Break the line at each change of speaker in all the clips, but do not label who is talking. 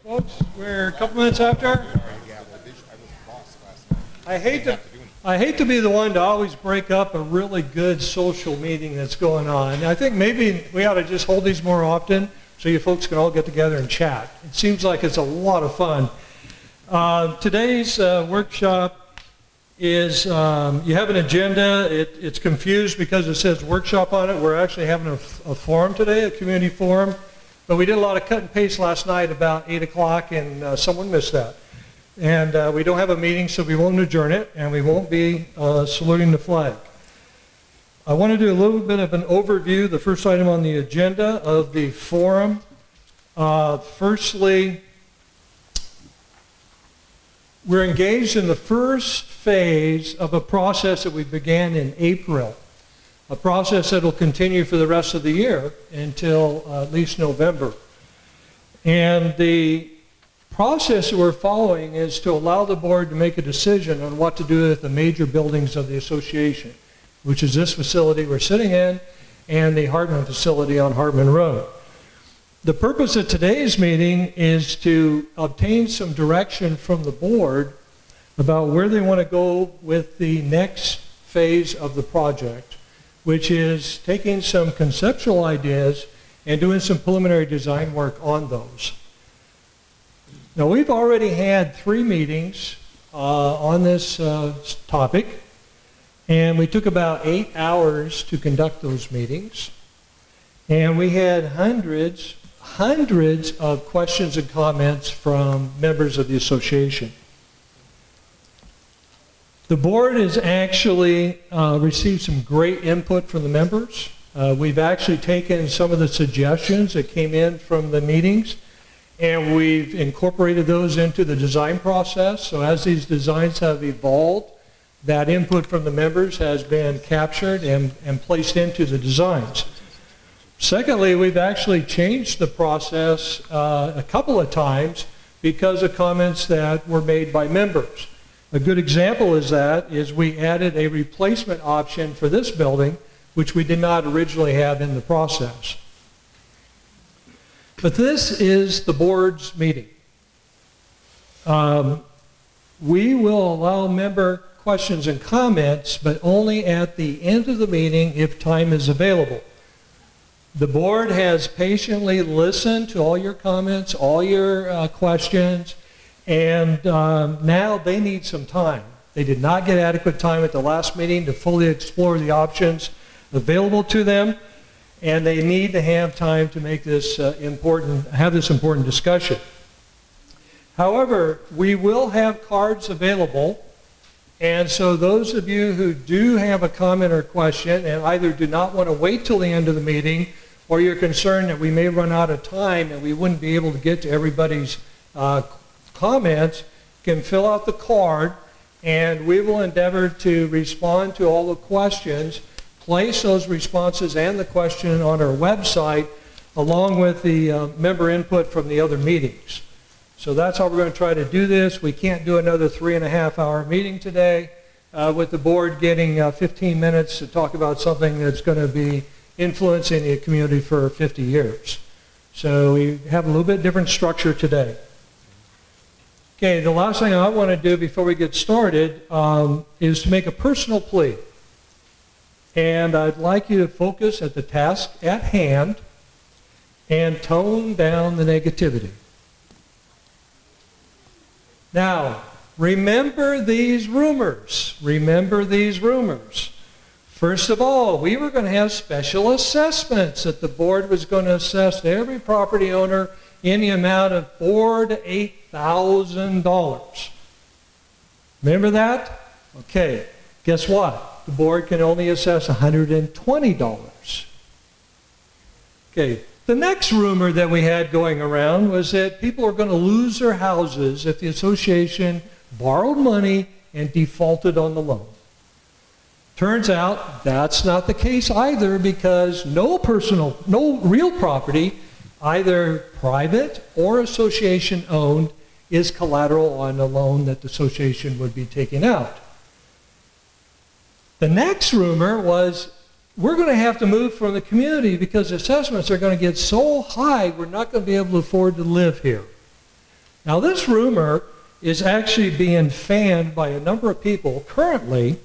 Folks, we're a couple minutes after. I hate to be the one to always break up a really good social meeting that's going on. I think maybe we ought to just hold these more often so you folks can all get together and chat. It seems like it's a lot of fun. Today's workshop is, you have an agenda. It's confused because it says workshop on it. We're actually having a forum today, a community forum. But we did a lot of cut and paste last night about 8 o'clock, and someone missed that. And we don't have a meeting, so we won't adjourn it, and we won't be saluting the flag. I want to do a little bit of an overview, the first item on the agenda of the forum. Firstly, we're engaged in the first phase of a process that we began in April. A process that will continue for the rest of the year until at least November. And the process that we're following is to allow the board to make a decision on what to do with the major buildings of the association, which is this facility we're sitting in and the Hartman facility on Hartman Road. The purpose of today's meeting is to obtain some direction from the board about where they want to go with the next phase of the project, which is taking some conceptual ideas and doing some preliminary design work on those. Now, we've already had 3 meetings on this topic, and we took about 8 hours to conduct those meetings. And we had hundreds of questions and comments from members of the association. The board has actually received some great input from the members. We've actually taken some of the suggestions that came in from the meetings, and we've incorporated those into the design process. So as these designs have evolved, that input from the members has been captured and placed into the designs. Secondly, we've actually changed the process a couple of times because of comments that were made by members. A good example is we added a replacement option for this building, which we did not originally have in the process. But this is the board's meeting. We will allow member questions and comments, but only at the end of the meeting if time is available. The board has patiently listened to all your comments, all your questions, and now they need some time. They did not get adequate time at the last meeting to fully explore the options available to them, and they need to have time to make this important discussion. However, we will have cards available, and so those of you who do have a comment or question and either do not want to wait till the end of the meeting, or you're concerned that we may run out of time and we wouldn't be able to get to everybody's comments, can fill out the card, and we will endeavor to respond to all the questions, place those responses and the question on our website, along with the member input from the other meetings. So that's how we're going to try to do this. We can't do another 3.5-hour meeting today with the board getting 15 minutes to talk about something that's going to be influencing the community for 50 years. So we have a little bit different structure today. Okay, the last thing I want to do before we get started is to make a personal plea. And I'd like you to focus at the task at hand and tone down the negativity. Now, remember these rumors. Remember these rumors. First of all, we were going to have special assessments that the board was going to assess every property owner in the amount of $4,000 to $8,000. Remember that? Okay, guess what? The board can only assess $120. Okay, the next rumor that we had going around was that people are going to lose their houses if the association borrowed money and defaulted on the loan. Turns out that's not the case either, because no real property, either private or association owned, is collateral on a loan that the association would be taking out. The next rumor was we're going to have to move from the community because assessments are going to get so high we're not going to be able to afford to live here. Now this rumor is actually being fanned by a number of people currently,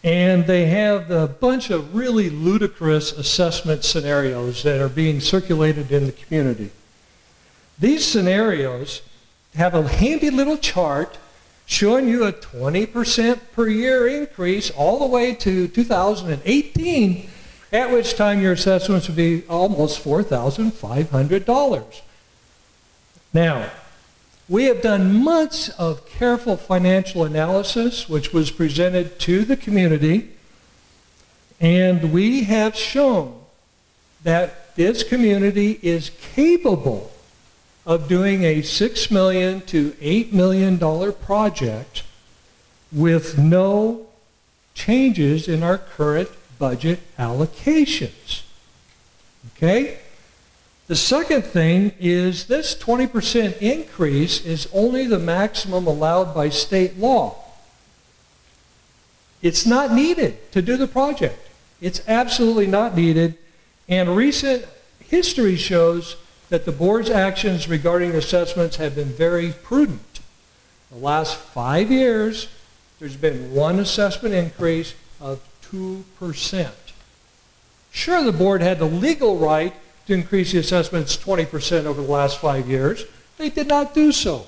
and they have a bunch of really ludicrous assessment scenarios that are being circulated in the community. These scenarios have a handy little chart showing you a 20% per year increase all the way to 2018, at which time your assessments would be almost $4,500. Now, we have done months of careful financial analysis, which was presented to the community, and we have shown that this community is capable of doing a $6 million to $8 million project with no changes in our current budget allocations. Okay? The second thing is this 20% increase is only the maximum allowed by state law. It's not needed to do the project. It's absolutely not needed, and recent history shows that the board's actions regarding assessments have been very prudent. The last 5 years, there's been one assessment increase of 2%. Sure, the board had the legal right to increase the assessments 20% over the last 5 years. They did not do so.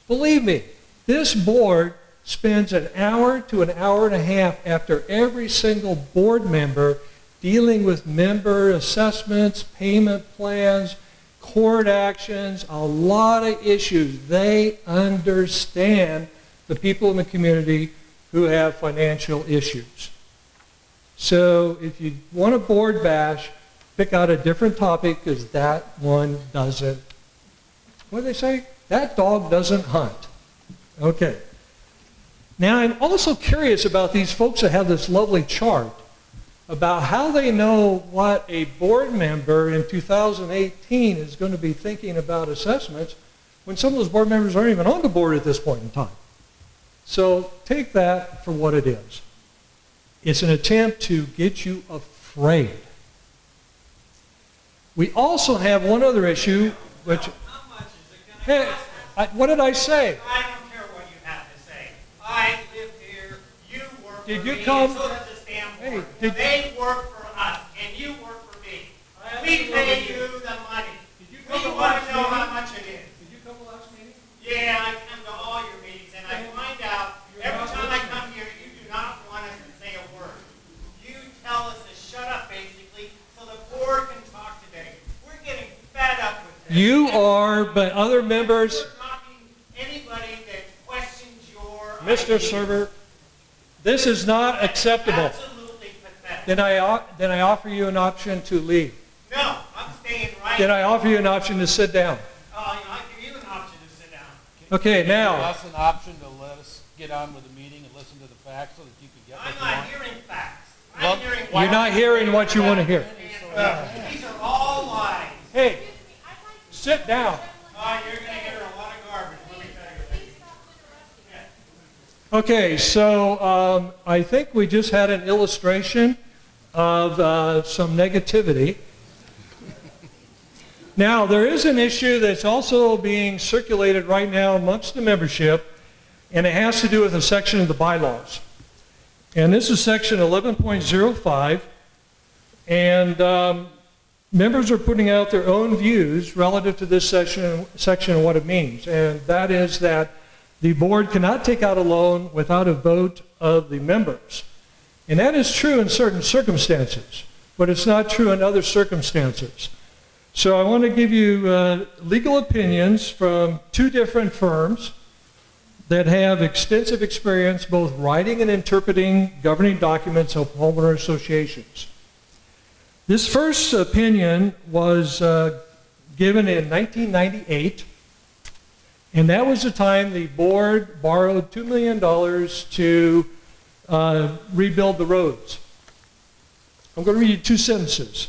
Believe me, this board spends an hour to an hour and a half after every single board member dealing with member assessments, payment plans, court actions, a lot of issues. They understand the people in the community who have financial issues. So if you want a board bash, pick out a different topic, because that one doesn't, what do they say? That dog doesn't hunt. Okay. Now I'm also curious about these folks that have this lovely chart about how they know what a board member in 2018 is going to be thinking about assessments when some of those board members aren't even on the board at this point in time. So take that for what it is. It's an attempt to get you afraid. We also have one other issue, which...
How much is it going to cost?
What did I say?
I don't care what you have to say. I live here, you work
Did
for
you
me,
come-
and so does the stamp
Hey,
board.
did-
They work for us, and you work for me. We pay you the money.
Did you
We
come to
want
last
to know
meeting?
how much it is.
Did you come to last meeting?
Yeah, I come to all your meetings, and I find out every time I come here, you do not want us to say a word. You tell us to shut up, basically, so the board can talk today. We're getting fed up with this.
You are, but other members...
You're talking anybody that questions your
Mr.
ideas.
Server, this is not acceptable.
Absolutely pathetic.
Then I offer you an option to leave.
No, I'm staying right.
Then I offer you an option to sit down.
I give you an option to sit down.
Okay,
Give
now,
us an option to let us get on with the meeting and listen to the facts so that you can get what
I'm
you
not
want.
hearing facts.
Well,
I'm hearing
you're not hearing what you want to hear.
These are all lies.
Hey, sit down.
You're going to hear a lot of garbage. Let me tell you.
Okay, so I think we just had an illustration of some negativity. Now, there is an issue that's also being circulated right now amongst the membership, and it has to do with a section of the bylaws. And this is section 11.05, and members are putting out their own views relative to this section and what it means. And that is that the board cannot take out a loan without a vote of the members. And that is true in certain circumstances, but it's not true in other circumstances. So I want to give you legal opinions from two different firms that have extensive experience both writing and interpreting governing documents of homeowner associations. This first opinion was given in 1998, and that was the time the board borrowed $2 million to rebuild the roads. I'm going to read you two sentences.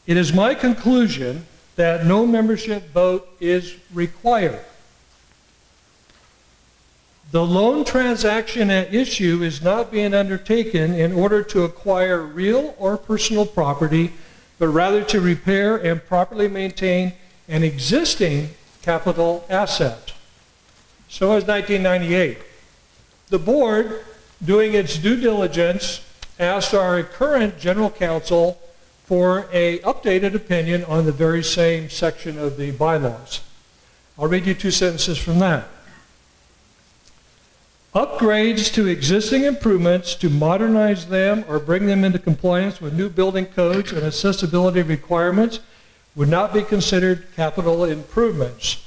It is my conclusion that no membership vote is required. The loan transaction at issue is not being undertaken in order to acquire real or personal property, but rather to repair and properly maintain an existing capital asset. So is 1998. The board, doing its due diligence, asked our current general counsel for an updated opinion on the very same section of the bylaws. I'll read you 2 sentences from that. Upgrades to existing improvements to modernize them or bring them into compliance with new building codes and accessibility requirements would not be considered capital improvements.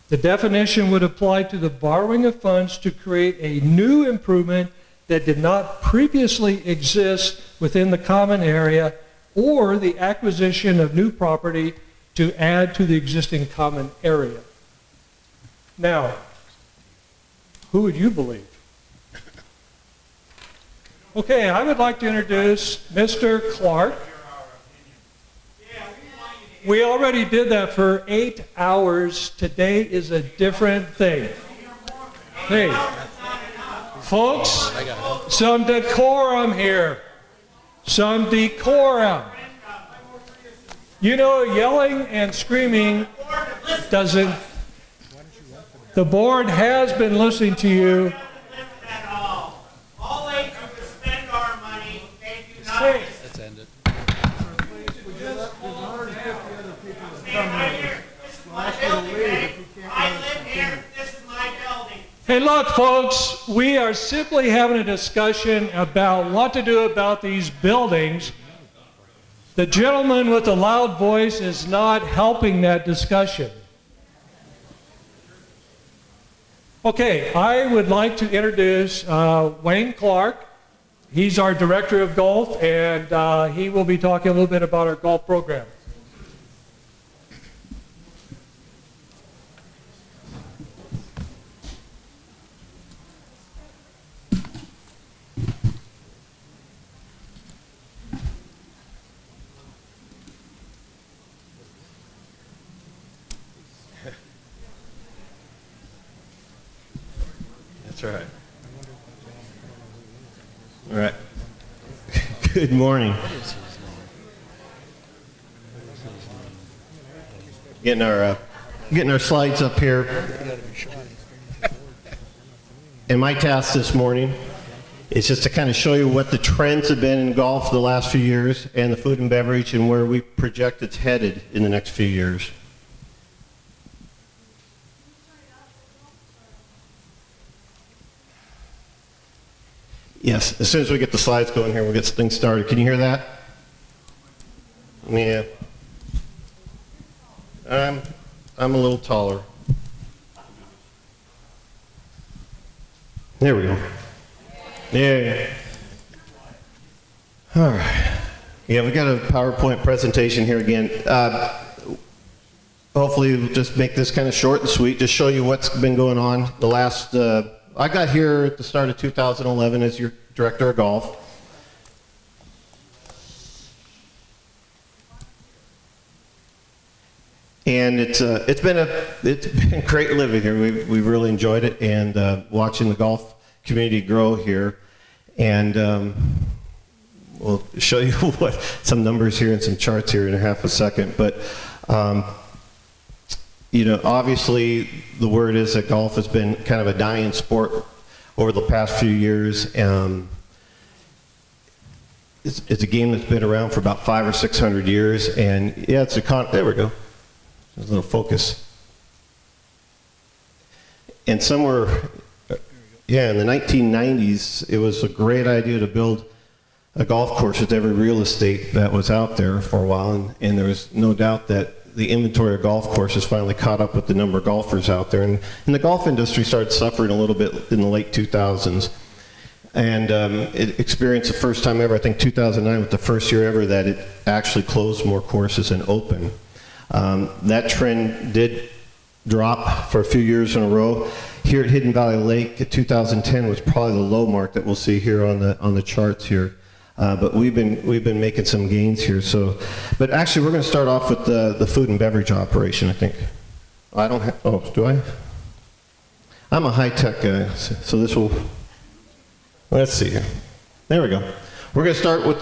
The definition would apply to the borrowing of funds to create a new improvement that did not previously exist within the common area or the acquisition of new property to add to the existing common area. Now, who would you believe? Okay, I would like to introduce Mr. Clark. We already did that for 8 hours. Today is a different thing. Hey, folks, some decorum here. Some decorum. You know, yelling and screaming doesn't... The board has been listening to you.
All they do is spend our money. They do not listen.
Let's end it.
Stand right here. This is my building, okay? I live here. This is my building.
Hey, look, folks, we are simply having a discussion about what to do about these buildings. The gentleman with the loud voice is not helping that discussion. Okay, I would like to introduce Wayne Clark. He's our director of golf, and he will be talking a little bit about our golf program.
That's right. All right. Good morning. Getting our slides up here. And my task this morning is just to kind of show you what the trends have been in golf the last few years and the food and beverage and where we project it's headed in the next few years. Yes, as soon as we get the slides going here, we'll get things started. Can you hear that? Yeah. I'm a little taller. There we go. Yeah. All right. Yeah, we got a PowerPoint presentation here again. Hopefully we'll just make this kind of short and sweet, just show you what's been going on the last, I got here at the start of 2011 as your director of golf. And it's been great living here. We've really enjoyed it, and watching the golf community grow here. And we'll show you some numbers here and some charts here in half a second. But you know, obviously the word is that golf has been kind of a dying sport over the past few years. It's a game that's been around for about 500 or 600 years, and yeah, there we go. There's a little focus. And somewhere, yeah, in the 1990s, it was a great idea to build a golf course with every real estate that was out there for a while, and there was no doubt that the inventory of golf courses finally caught up with the number of golfers out there. And the golf industry started suffering a little bit in the late 2000s. And it experienced the first time ever, I think 2009 was the first year ever that it actually closed more courses than opened. That trend did drop for a few years in a row. Here at Hidden Valley Lake, 2010 was probably the low mark that we'll see here on the charts here. But we've been making some gains here. So, but actually, we're going to start off with the food and beverage operation. I think. I don't have. Oh, do I? I'm a high-tech guy, so this will. Let's see here. There we go. We're going to start with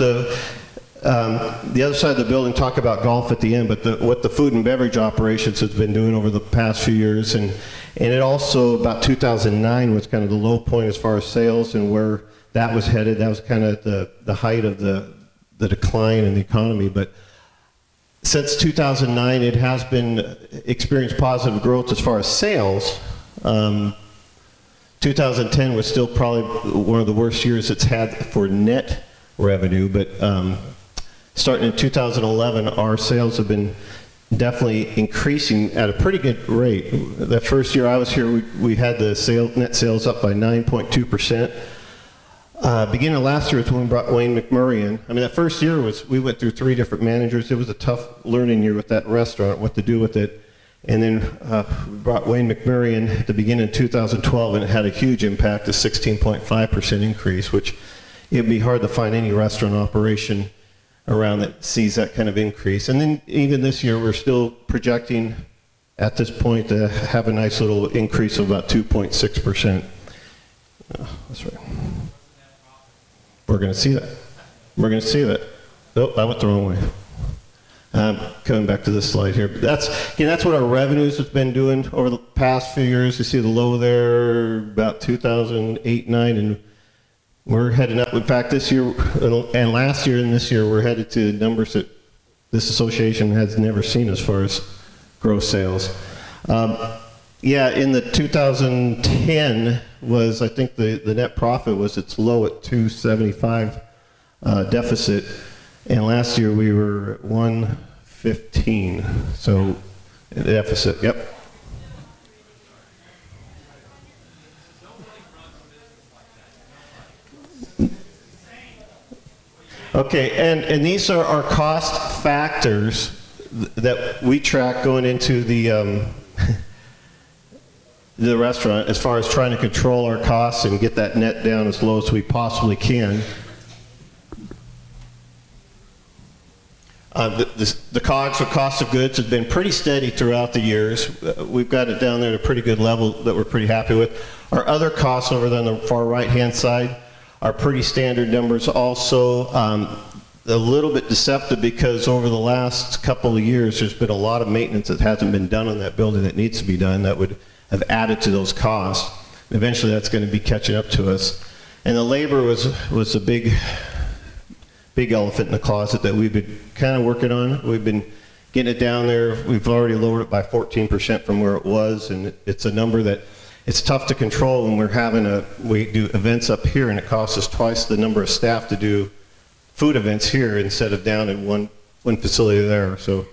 the other side of the building, talk about golf at the end, but what the food and beverage operations has been doing over the past few years, and it also, about 2009 was kind of the low point as far as sales and where that was headed. That was kind of the height of the decline in the economy. But since 2009, it has been experienced positive growth as far as sales. 2010 was still probably one of the worst years it's had for net revenue, but starting in 2011, our sales have been definitely increasing at a pretty good rate. The first year I was here, we had the net sales up by 9.2%. Beginning of last year is when we brought Wayne McMurray in. I mean, that first year we went through 3 different managers. It was a tough learning year with that restaurant, what to do with it. And then we brought Wayne McMurray in at the beginning of 2012, and it had a huge impact, a 16.5% increase, which it'd be hard to find any restaurant operation around that sees that kind of increase. And then even this year, we're still projecting at this point to have a nice little increase of about 2.6%. That's right. We're going to see that. We're going to see that. Oh, I went the wrong way. Coming back to this slide here. That's what our revenues have been doing over the past few years. You see the low there, about 2008, 9, and we're heading up. In fact, this year and last year and this year, we're headed to numbers that this association has never seen as far as gross sales. Yeah, in the 2010 was, I think the net profit was its low at 275 deficit, and last year we were at 115, so deficit, yep. Okay, and these are our cost factors that we track going into the restaurant as far as trying to control our costs and get that net down as low as we possibly can. The COGS, or cost of goods, has been pretty steady throughout the years. We've got it down there at a pretty good level that we're pretty happy with. Our other costs over there on the far right-hand side are pretty standard numbers also. A little bit deceptive because over the last couple of years there's been a lot of maintenance that hasn't been done on that building that needs to be done that would have added to those costs. Eventually that's going to be catching up to us. And the labor was a big elephant in the closet that we've been kind of working on. We've been getting it down there. We've already lowered it by 14% from where it was, and it's a number that it's tough to control when we do events up here, and it costs us twice the number of staff to do food events here instead of down in one facility there. So,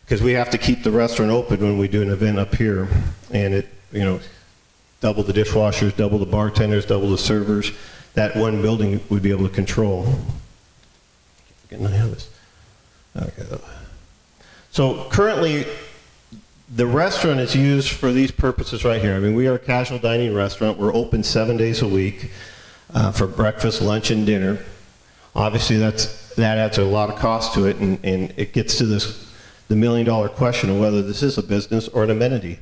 because we have to keep the restaurant open when we do an event up here, and it, double the dishwashers, double the bartenders, double the servers. That one building would be able to control. Okay. So currently, the restaurant is used for these purposes right here. I mean, we are a casual dining restaurant. We're open 7 days a week for breakfast, lunch, and dinner. Obviously, that adds a lot of cost to it, and it gets to the million-dollar question of whether this is a business or an amenity.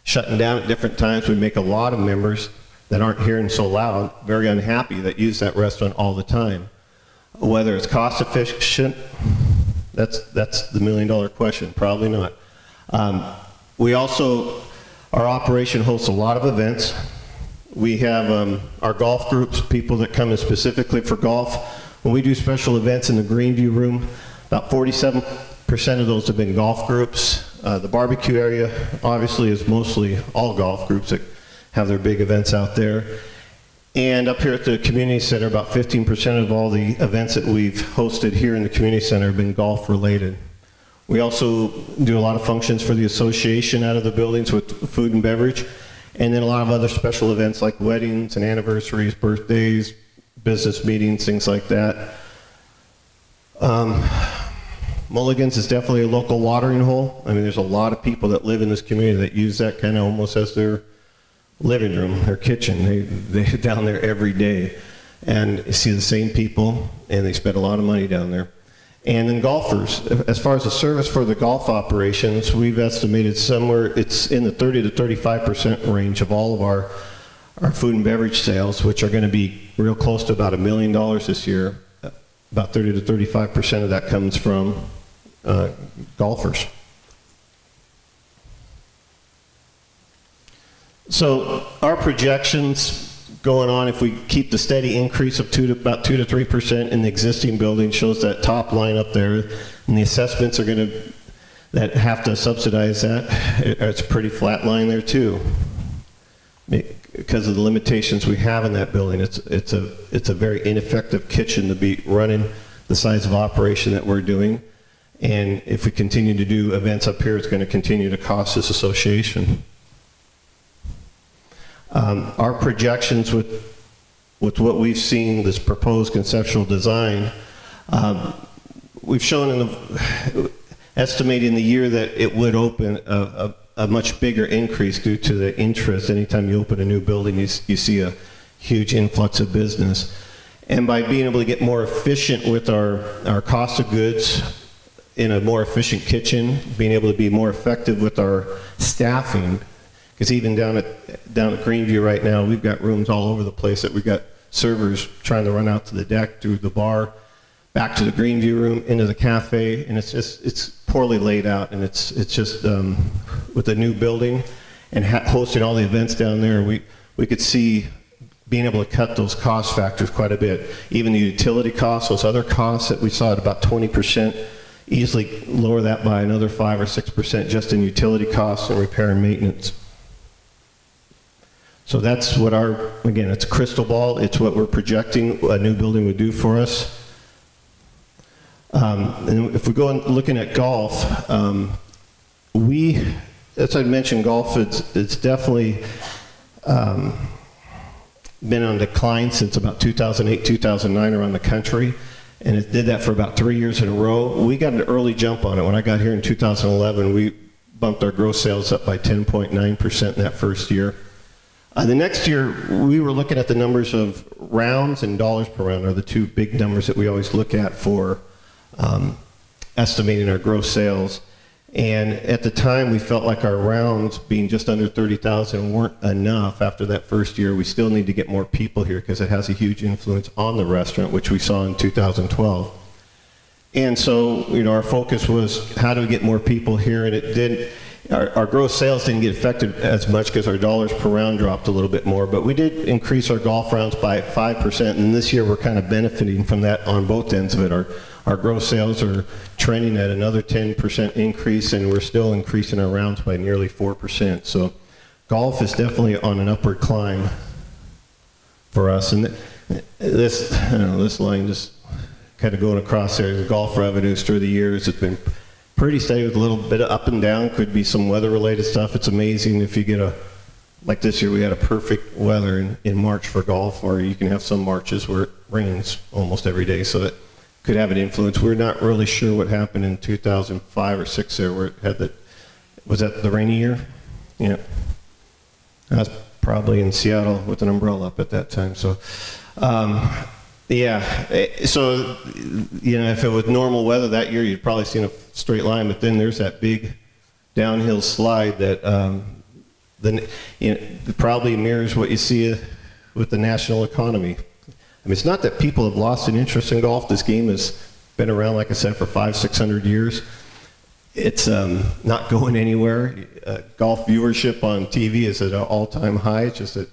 Shutting down at different times would make a lot of members that aren't hearing so loud very unhappy that use that restaurant all the time. Whether it's cost efficient, that's the million-dollar question. Probably not. We also, our operation hosts a lot of events. We have our golf groups, people that come in specifically for golf. When we do special events in the Greenview room, about 47% of those have been golf groups. The barbecue area, obviously, is mostly all golf groups that have their big events out there. And up here at the community center, about 15% of all the events that we've hosted here in the community center have been golf related. We also do a lot of functions for the association out of the buildings with food and beverage, and then a lot of other special events like weddings and anniversaries, birthdays, business meetings, things like that. Mulligan's is definitely a local watering hole. I mean, there's a lot of people that live in this community that use that kind of almost as their living room, their kitchen. They're down there every day, and you see the same people, and they spend a lot of money down there. And then golfers, as far as the service for the golf operations, we've estimated somewhere, it's in the 30 to 35% range of all of our food and beverage sales, which are going to be real close to about $1 million this year. about 30 to 35% of that comes from golfers. So our projections going on, if we keep the steady increase of about 2 to 3% in the existing building, shows that top line up there, and the assessments are going to that have to subsidize that. It's a pretty flat line there too, because of the limitations we have in that building. It's a very ineffective kitchen to be running the size of operation that we're doing, and if we continue to do events up here, it's going to continue to cost this association. Our projections with what we've seen, this proposed conceptual design, we've shown in estimating the year that it would open a much bigger increase due to the interest. Anytime you open a new building, you see a huge influx of business. And by being able to get more efficient with our cost of goods in a more efficient kitchen, being able to be more effective with our staffing, because even down at Greenview right now, we've got rooms all over the place that we've got servers trying to run out to the deck, through the bar, back to the Greenview room, into the cafe, and it's poorly laid out, and it's just with the new building and hosting all the events down there, we could see being able to cut those cost factors quite a bit. Even the utility costs, those other costs that we saw at about 20%, easily lower that by another 5 or 6% just in utility costs and repair and maintenance. So that's what again, it's a crystal ball. It's what we're projecting a new building would do for us. And if we go and looking at golf, as I mentioned, golf, it's definitely been on decline since about 2008, 2009 around the country. And it did that for about 3 years in a row. We got an early jump on it. When I got here in 2011, we bumped our gross sales up by 10.9% in that first year. The next year, we were looking at the numbers of rounds and dollars per round are the two big numbers that we always look at for estimating our gross sales. And at the time, we felt like our rounds being just under 30,000 weren't enough after that first year. We still need to get more people here because it has a huge influence on the restaurant, which we saw in 2012. And so, our focus was how do we get more people here, and it didn't. Our gross sales didn't get affected as much because our dollars per round dropped a little bit more, but we did increase our golf rounds by 5%, and this year we're kind of benefiting from that on both ends of it. Our gross sales are trending at another 10% increase, and we're still increasing our rounds by nearly 4%. So golf is definitely on an upward climb for us. And this line just kind of going across there, the golf revenues through the years, it's been pretty steady with a little bit of up and down. Could be some weather-related stuff. It's amazing if you get like this year, we had a perfect weather in March for golf, or you can have some Marches where it rains almost every day, so that could have an influence. We're not really sure what happened in 2005 or 6 there, where it had was that the rainy year? Yeah. I was probably in Seattle with an umbrella up at that time, so. Yeah, so, if it was normal weather that year, you'd probably seen a straight line, but then there's that big downhill slide that probably mirrors what you see with the national economy. I mean, it's not that people have lost an interest in golf. This game has been around, like I said, for 500-600 years. It's not going anywhere. Golf viewership on TV is at an all-time high. It's just that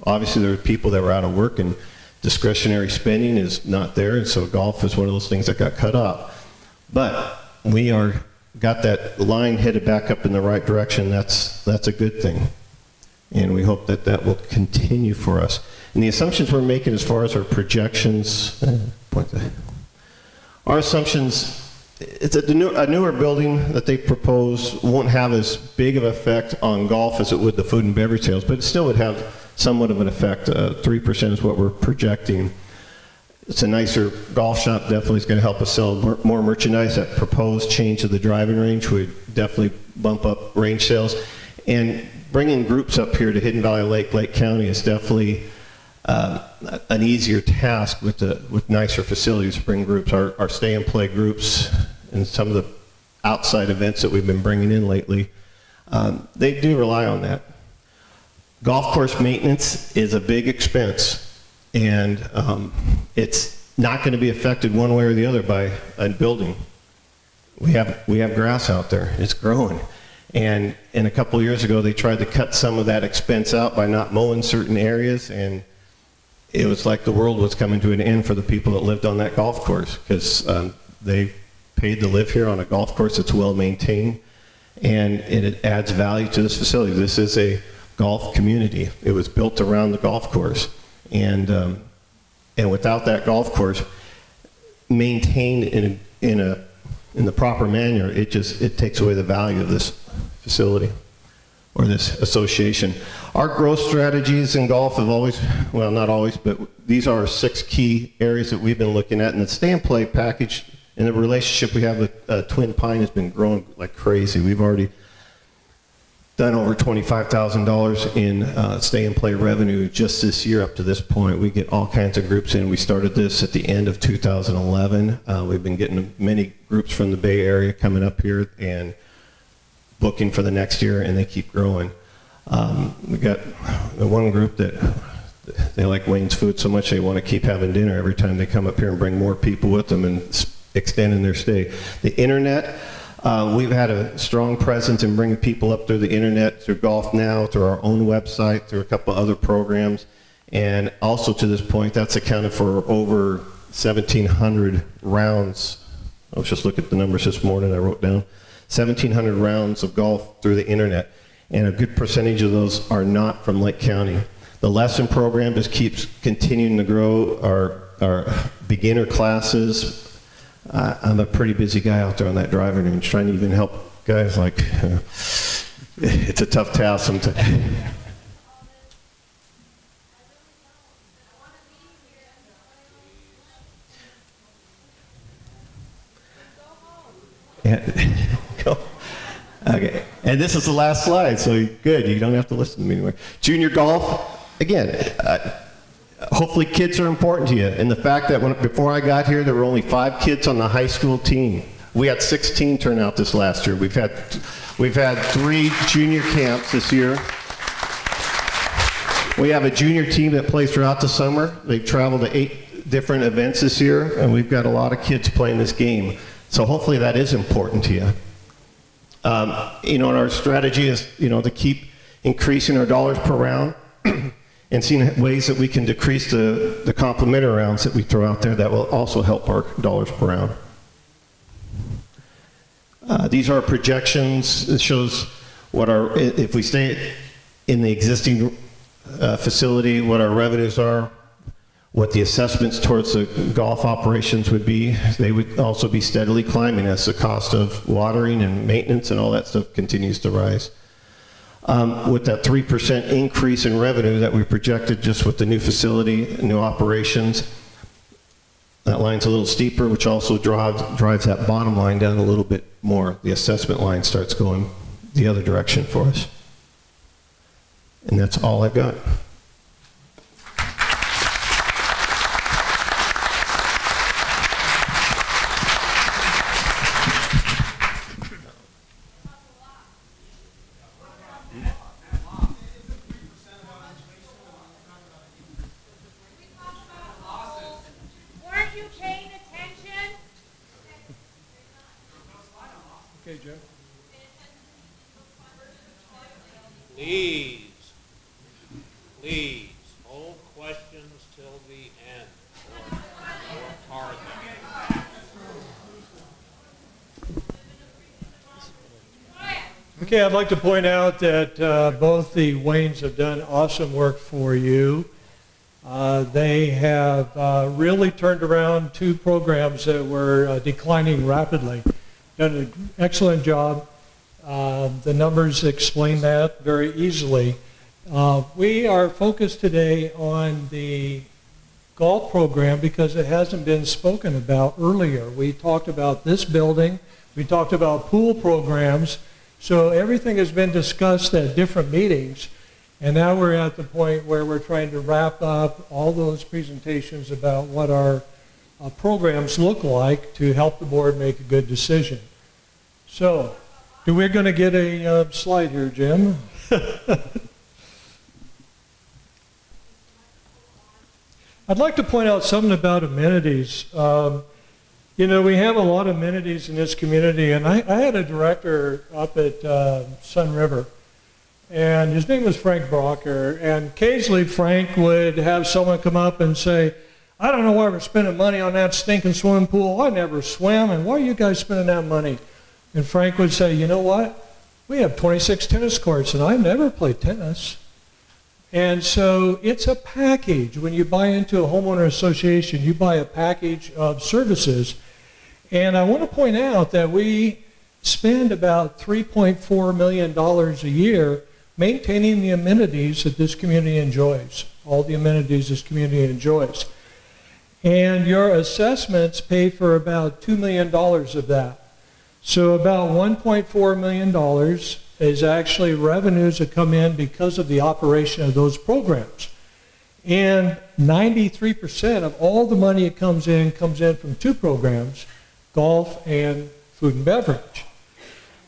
obviously there are people that were out of work, and discretionary spending is not there, and so golf is one of those things that got cut off. But we got that line headed back up in the right direction. That's a good thing, and we hope that will continue for us. And the assumptions we're making as far as our projections, our assumptions, it's a newer building that they propose won't have as big of an effect on golf as it would the food and beverage sales, but it still would have somewhat of an effect. 3% is what we're projecting. It's a nicer golf shop, definitely is going to help us sell more merchandise. That proposed change of the driving range would definitely bump up range sales. And bringing groups up here to Hidden Valley Lake County is definitely an easier task with nicer facilities to bring groups. Our stay and play groups and some of the outside events that we've been bringing in lately, they do rely on that. Golf course maintenance is a big expense, and it's not going to be affected one way or the other by a building. We have grass out there. It's growing. And a couple of years ago, they tried to cut some of that expense out by not mowing certain areas, and it was like the world was coming to an end for the people that lived on that golf course, because they paid to live here on a golf course that's well maintained, and it adds value to this facility. This is a golf community. It was built around the golf course, and without that golf course maintained in the proper manner, it takes away the value of this facility or this association. Our growth strategies in golf have always, well, not always, but these are 6 key areas that we've been looking at, and the stay and play package and the relationship we have with Twin Pine has been growing like crazy. We've already done over $25,000 in stay and play revenue just this year up to this point. We get all kinds of groups in. We started this at the end of 2011. We've been getting many groups from the Bay Area coming up here and booking for the next year, and they keep growing. We got the one group that they like Wayne's food so much they want to keep having dinner every time they come up here and bring more people with them and extending their stay. The internet, we've had a strong presence in bringing people up through the internet, through Golf Now, through our own website, through a couple other programs, and also to this point, that's accounted for over 1,700 rounds. I was just looking at the numbers this morning I wrote down. 1,700 rounds of golf through the internet, and a good percentage of those are not from Lake County. The lesson program just keeps continuing to grow. Our beginner classes, I'm a pretty busy guy out there on that driving range trying to even help guys like, it's a tough task sometimes. Go. Okay, and this is the last slide, so good, you don't have to listen to me anymore. Junior golf, again, hopefully kids are important to you, and the fact that before I got here, there were only 5 kids on the high school team. We had 16 turnout this last year. We've had 3 junior camps this year. We have a junior team that plays throughout the summer. They've traveled to 8 different events this year, and we've got a lot of kids playing this game. So hopefully that is important to you. And our strategy is, to keep increasing our dollars per round and seeing ways that we can decrease the complimentary rounds that we throw out there that will also help our dollars per round. These are projections. It shows what if we stay in the existing facility, what our revenues are, what the assessments towards the golf operations would be. They would also be steadily climbing as the cost of watering and maintenance and all that stuff continues to rise. With that 3% increase in revenue that we projected just with the new facility, new operations, that line's a little steeper, which also drives that bottom line down a little bit more. The assessment line starts going the other direction for us. And that's all I've got.
Okay, Joe.
Please, hold questions till the end. Or card them.
Okay, I'd like to point out that both the Waynes have done awesome work for you. They have really turned around 2 programs that were declining rapidly. Done an excellent job. The numbers explain that very easily. We are focused today on the golf program because it hasn't been spoken about earlier. We talked about this building. We talked about pool programs. So everything has been discussed at different meetings. And now we're at the point where we're trying to wrap up all those presentations about what our programs look like to help the board make a good decision. So, we're going to get a slide here, Jim. I'd like to point out something about amenities. You know, we have a lot of amenities in this community, and I had a director up at Sun River, and his name was Frank Brocker, and occasionally Frank would have someone come up and say, I don't know why we're spending money on that stinking swimming pool. I never swim, and why are you guys spending that money? And Frank would say, you know what? We have 26 tennis courts, and I never played tennis. And so it's a package. When you buy into a homeowner association, you buy a package of services. And I want to point out that we spend about $3.4 million a year maintaining the amenities that this community enjoys, all the amenities this community enjoys. And your assessments pay for about $2 million of that. So about $1.4 million is actually revenues that come in because of the operation of those programs. And 93% of all the money that comes in from two programs, golf and food and beverage.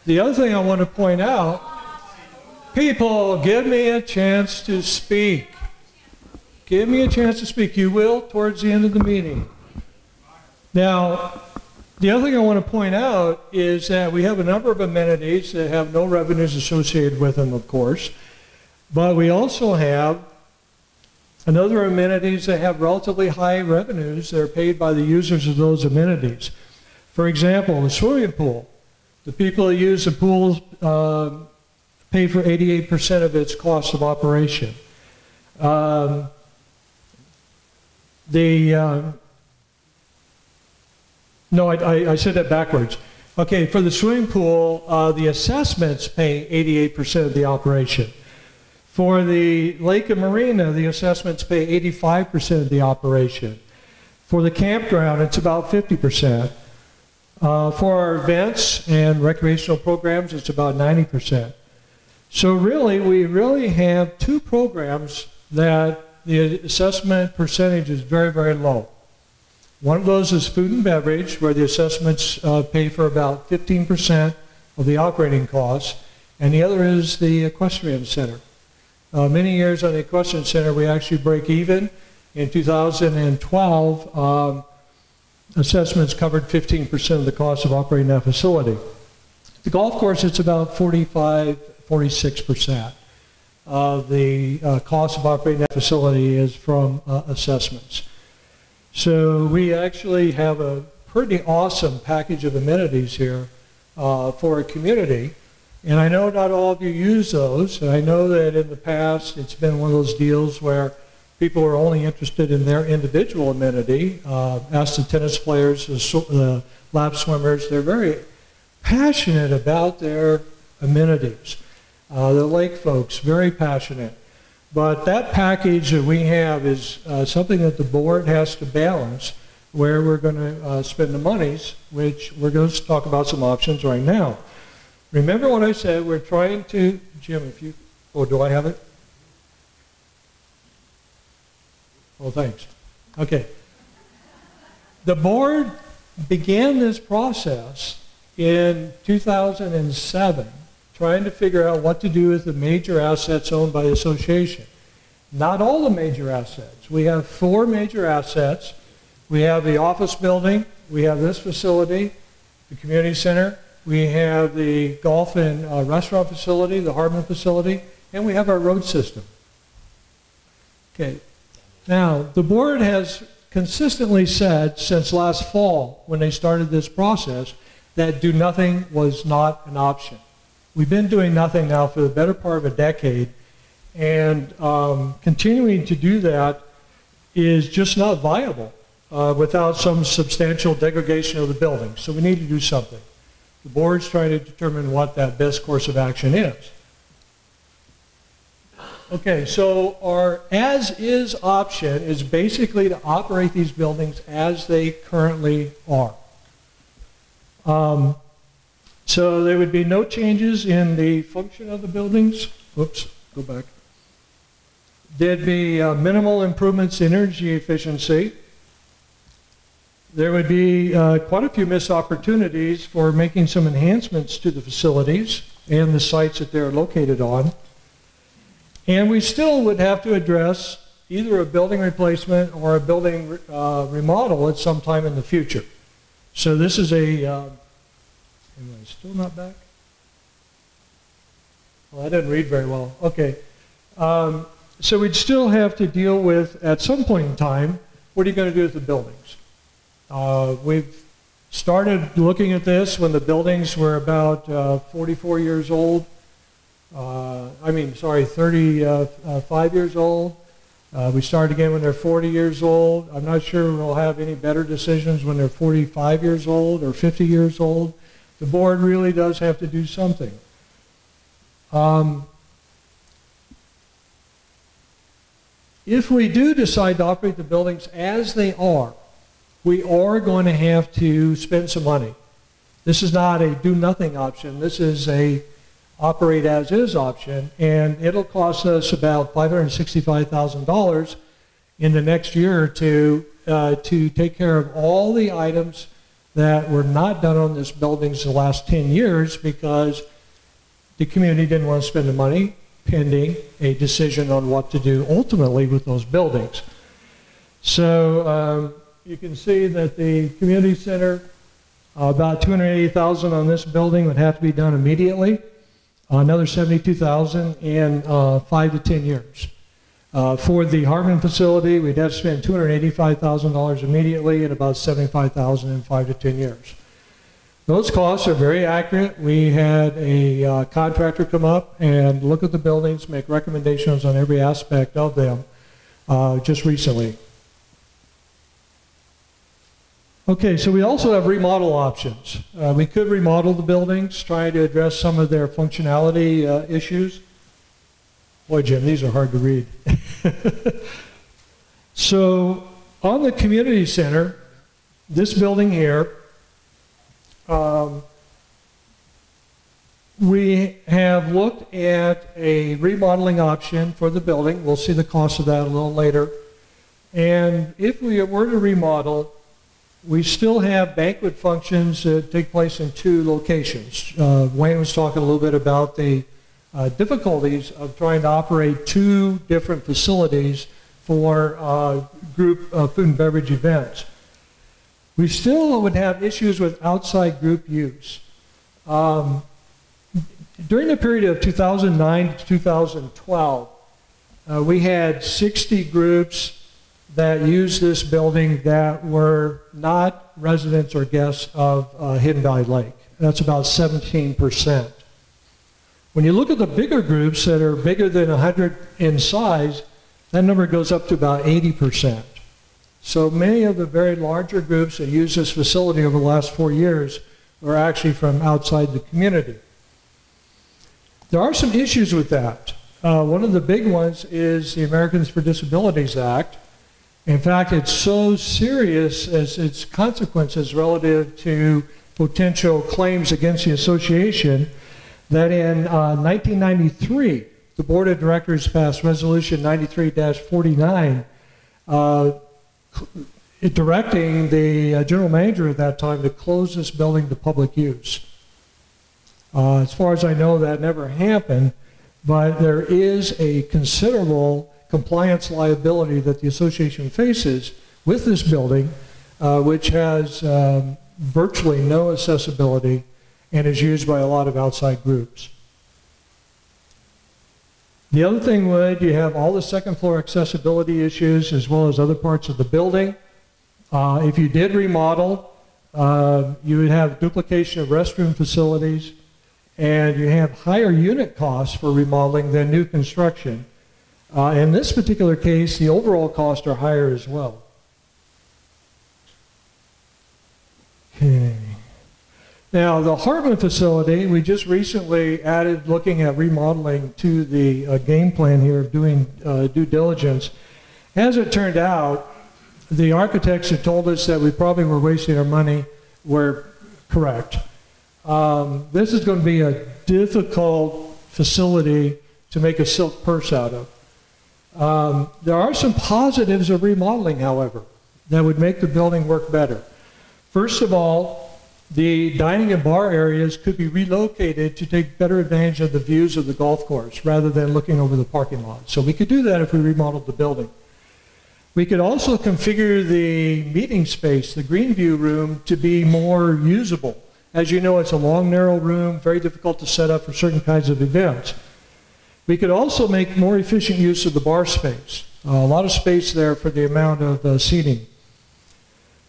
The other thing I want to point out, people, give me a chance to speak. Give me a chance to speak. You will towards the end of the meeting. Now, the other thing I want to point out is that we have a number of amenities that have no revenues associated with them, of course, but we also have another amenities that have relatively high revenues that are paid by the users of those amenities. For example, the swimming pool. The people that use the pools pay for 88% of its cost of operation. No, I said that backwards. Okay, for the swimming pool, the assessments pay 88% of the operation. For the lake and marina, the assessments pay 85% of the operation. For the campground, it's about 50%. For our events and recreational programs, it's about 90%. So really, we really have two programs that the assessment percentage is very, very low. One of those is food and beverage, where the assessments pay for about 15% of the operating costs, and the other is the equestrian center. Many years on the equestrian center, we actually break even. In 2012, assessments covered 15% of the cost of operating that facility. The golf course, it's about 46% of the cost of operating that facility is from assessments. So we actually have a pretty awesome package of amenities here for a community. And I know not all of you use those, and I know that in the past it's been one of those deals where people are only interested in their individual amenity. Ask the tennis players, the lap swimmers, they're very passionate about their amenities. The lake folks, very passionate. But that package that we have is something that the board has to balance where we're going to spend the monies, which we're going to talk about some options right now. Remember what I said, we're trying to, Jim, if you, oh, do I have it? Oh, thanks. Okay. The board began this process in 2007, trying to figure out what to do with the major assets owned by the association. Not all the major assets. We have 4 major assets. We have the office building, we have this facility, the community center, we have the golf and restaurant facility, the Hardman facility, and we have our road system. Okay. Now, the board has consistently said since last fall, when they started this process, that do nothing was not an option. We've been doing nothing now for the better part of a decade, and continuing to do that is just not viable without some substantial degradation of the building. So we need to do something. The board's trying to determine what that best course of action is. Okay, so our as-is option is basically to operate these buildings as they currently are. So there would be no changes in the function of the buildings. Whoops, go back. There'd be minimal improvements in energy efficiency. There would be quite a few missed opportunities for making some enhancements to the facilities and the sites that they're located on. And we still would have to address either a building replacement or a building remodel at some time in the future. So this is a, am I still not back? Well, I didn't read very well. Okay. So we'd still have to deal with, at some point in time, what are you going to do with the buildings? We've started looking at this when the buildings were about 44 years old. 35 years old. We start again when they're 40 years old. I'm not sure we'll have any better decisions when they're 45 years old or 50 years old. The board really does have to do something. If we do decide to operate the buildings as they are, we are going to have to spend some money. This is not a do-nothing option. This is a operate as is option, and it'll cost us about $565,000 in the next year or two to take care of all the items that were not done on this buildings the last 10 years because the community didn't want to spend the money pending a decision on what to do ultimately with those buildings. So you can see that the community center, about $280,000 on this building would have to be done immediately. Another $72,000 in 5 to 10 years. For the Hartman facility, we'd have to spend $285,000 immediately and about $75,000 in 5 to 10 years. Those costs are very accurate. We had a contractor come up and look at the buildings, make recommendations on every aspect of them just recently. Okay, so we also have remodel options. We could remodel the buildings, trying to address some of their functionality issues. Boy, Jim, these are hard to read. So on the community center, this building here, we have looked at a remodeling option for the building. We'll see the cost of that a little later. And if we were to remodel, we still have banquet functions that take place in 2 locations. Wayne was talking a little bit about the difficulties of trying to operate 2 different facilities for group food and beverage events. We still would have issues with outside group use. During the period of 2009 to 2012, we had 60 groups that used this building that were not residents or guests of Hidden Valley Lake. That's about 17%. When you look at the bigger groups that are bigger than 100 in size, that number goes up to about 80%. So many of the very larger groups that use this facility over the last 4 years are actually from outside the community. There are some issues with that. One of the big ones is the Americans with Disabilities Act. In fact, it's so serious as its consequences relative to potential claims against the association that in 1993, the Board of Directors passed Resolution 93-49 directing the general manager at that time to close this building to public use. As far as I know, that never happened, but there is a considerable compliance liability that the association faces with this building, which has virtually no accessibility and is used by a lot of outside groups. The other thing would, you have all the second floor accessibility issues as well as other parts of the building. If you did remodel, you would have duplication of restroom facilities, and you have higher unit costs for remodeling than new construction. In this particular case, the overall costs are higher as well. Okay. Now, the Hartman facility, we just recently added looking at remodeling to the game plan here of doing due diligence. As it turned out, the architects had told us that we probably were wasting our money were correct. This is going to be a difficult facility to make a silk purse out of. There are some positives of remodeling, however, that would make the building work better. First of all, the dining and bar areas could be relocated to take better advantage of the views of the golf course rather than looking over the parking lot. So we could do that if we remodeled the building. We could also configure the meeting space, the Greenview room, to be more usable. As you know, it's a long, narrow room, very difficult to set up for certain kinds of events. We could also make more efficient use of the bar space. A lot of space there for the amount of seating.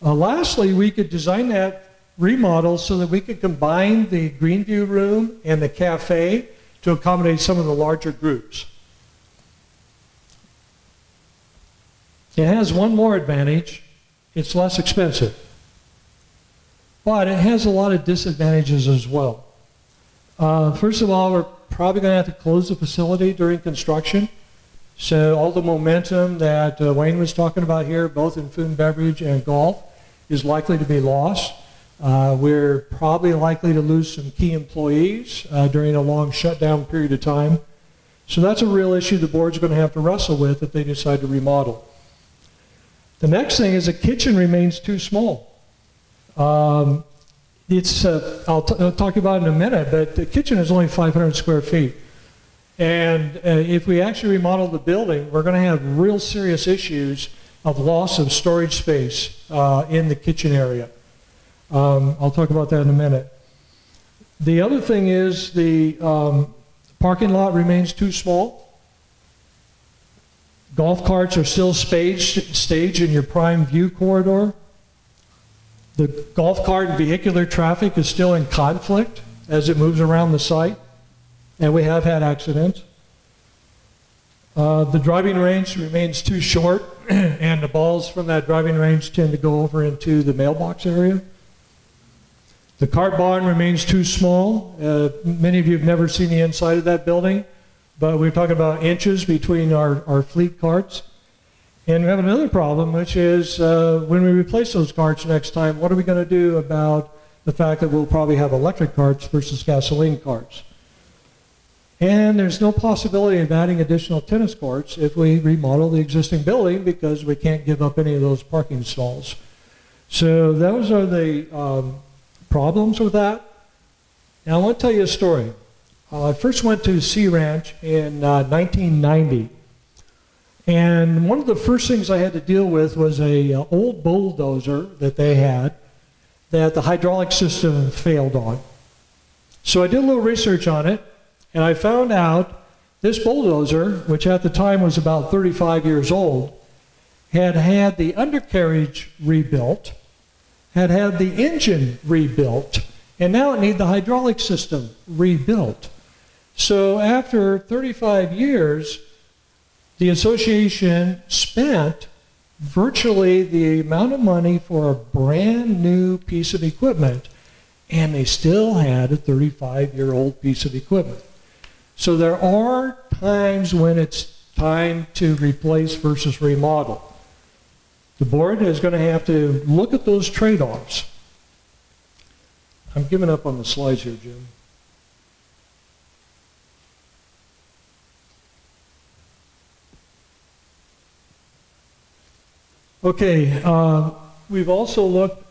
Lastly, we could design that remodel so that we could combine the Greenview room and the cafe to accommodate some of the larger groups. It has one more advantage. It's less expensive. But it has a lot of disadvantages as well. First of all, we're probably going to have to close the facility during construction. So all the momentum that Wayne was talking about here, both in food and beverage and golf, is likely to be lost. We're probably likely to lose some key employees during a long shutdown period of time. So that's a real issue the board's going to have to wrestle with if they decide to remodel. The next thing is the kitchen remains too small. I'll talk about it in a minute, but the kitchen is only 500 square feet. And if we actually remodel the building, we're going to have real serious issues of loss of storage space in the kitchen area. I'll talk about that in a minute. The other thing is the parking lot remains too small. Golf carts are still staged in your prime view corridor. The golf cart and vehicular traffic is still in conflict as it moves around the site, and we have had accidents. The driving range remains too short, and the balls from that driving range tend to go over into the mailbox area. The cart barn remains too small. Many of you have never seen the inside of that building, but we're talking about inches between our fleet carts. And we have another problem, which is when we replace those carts next time, what are we going to do about the fact that we'll probably have electric carts versus gasoline carts? And there's no possibility of adding additional tennis courts if we remodel the existing building because we can't give up any of those parking stalls. So those are the problems with that. Now I want to tell you a story. I first went to Sea Ranch in 1990. And one of the first things I had to deal with was a old bulldozer that they had that the hydraulic system failed on. So I did a little research on it, and I found out this bulldozer, which at the time was about 35 years old, had had the undercarriage rebuilt, had had the engine rebuilt, and now it needed the hydraulic system rebuilt. So after 35 years, the association spent virtually the amount of money for a brand new piece of equipment, and they still had a 35-year-old piece of equipment. So there are times when it's time to replace versus remodel. The board is going to have to look at those trade-offs. I'm giving up on the slides here, Jim. Okay, we've also looked.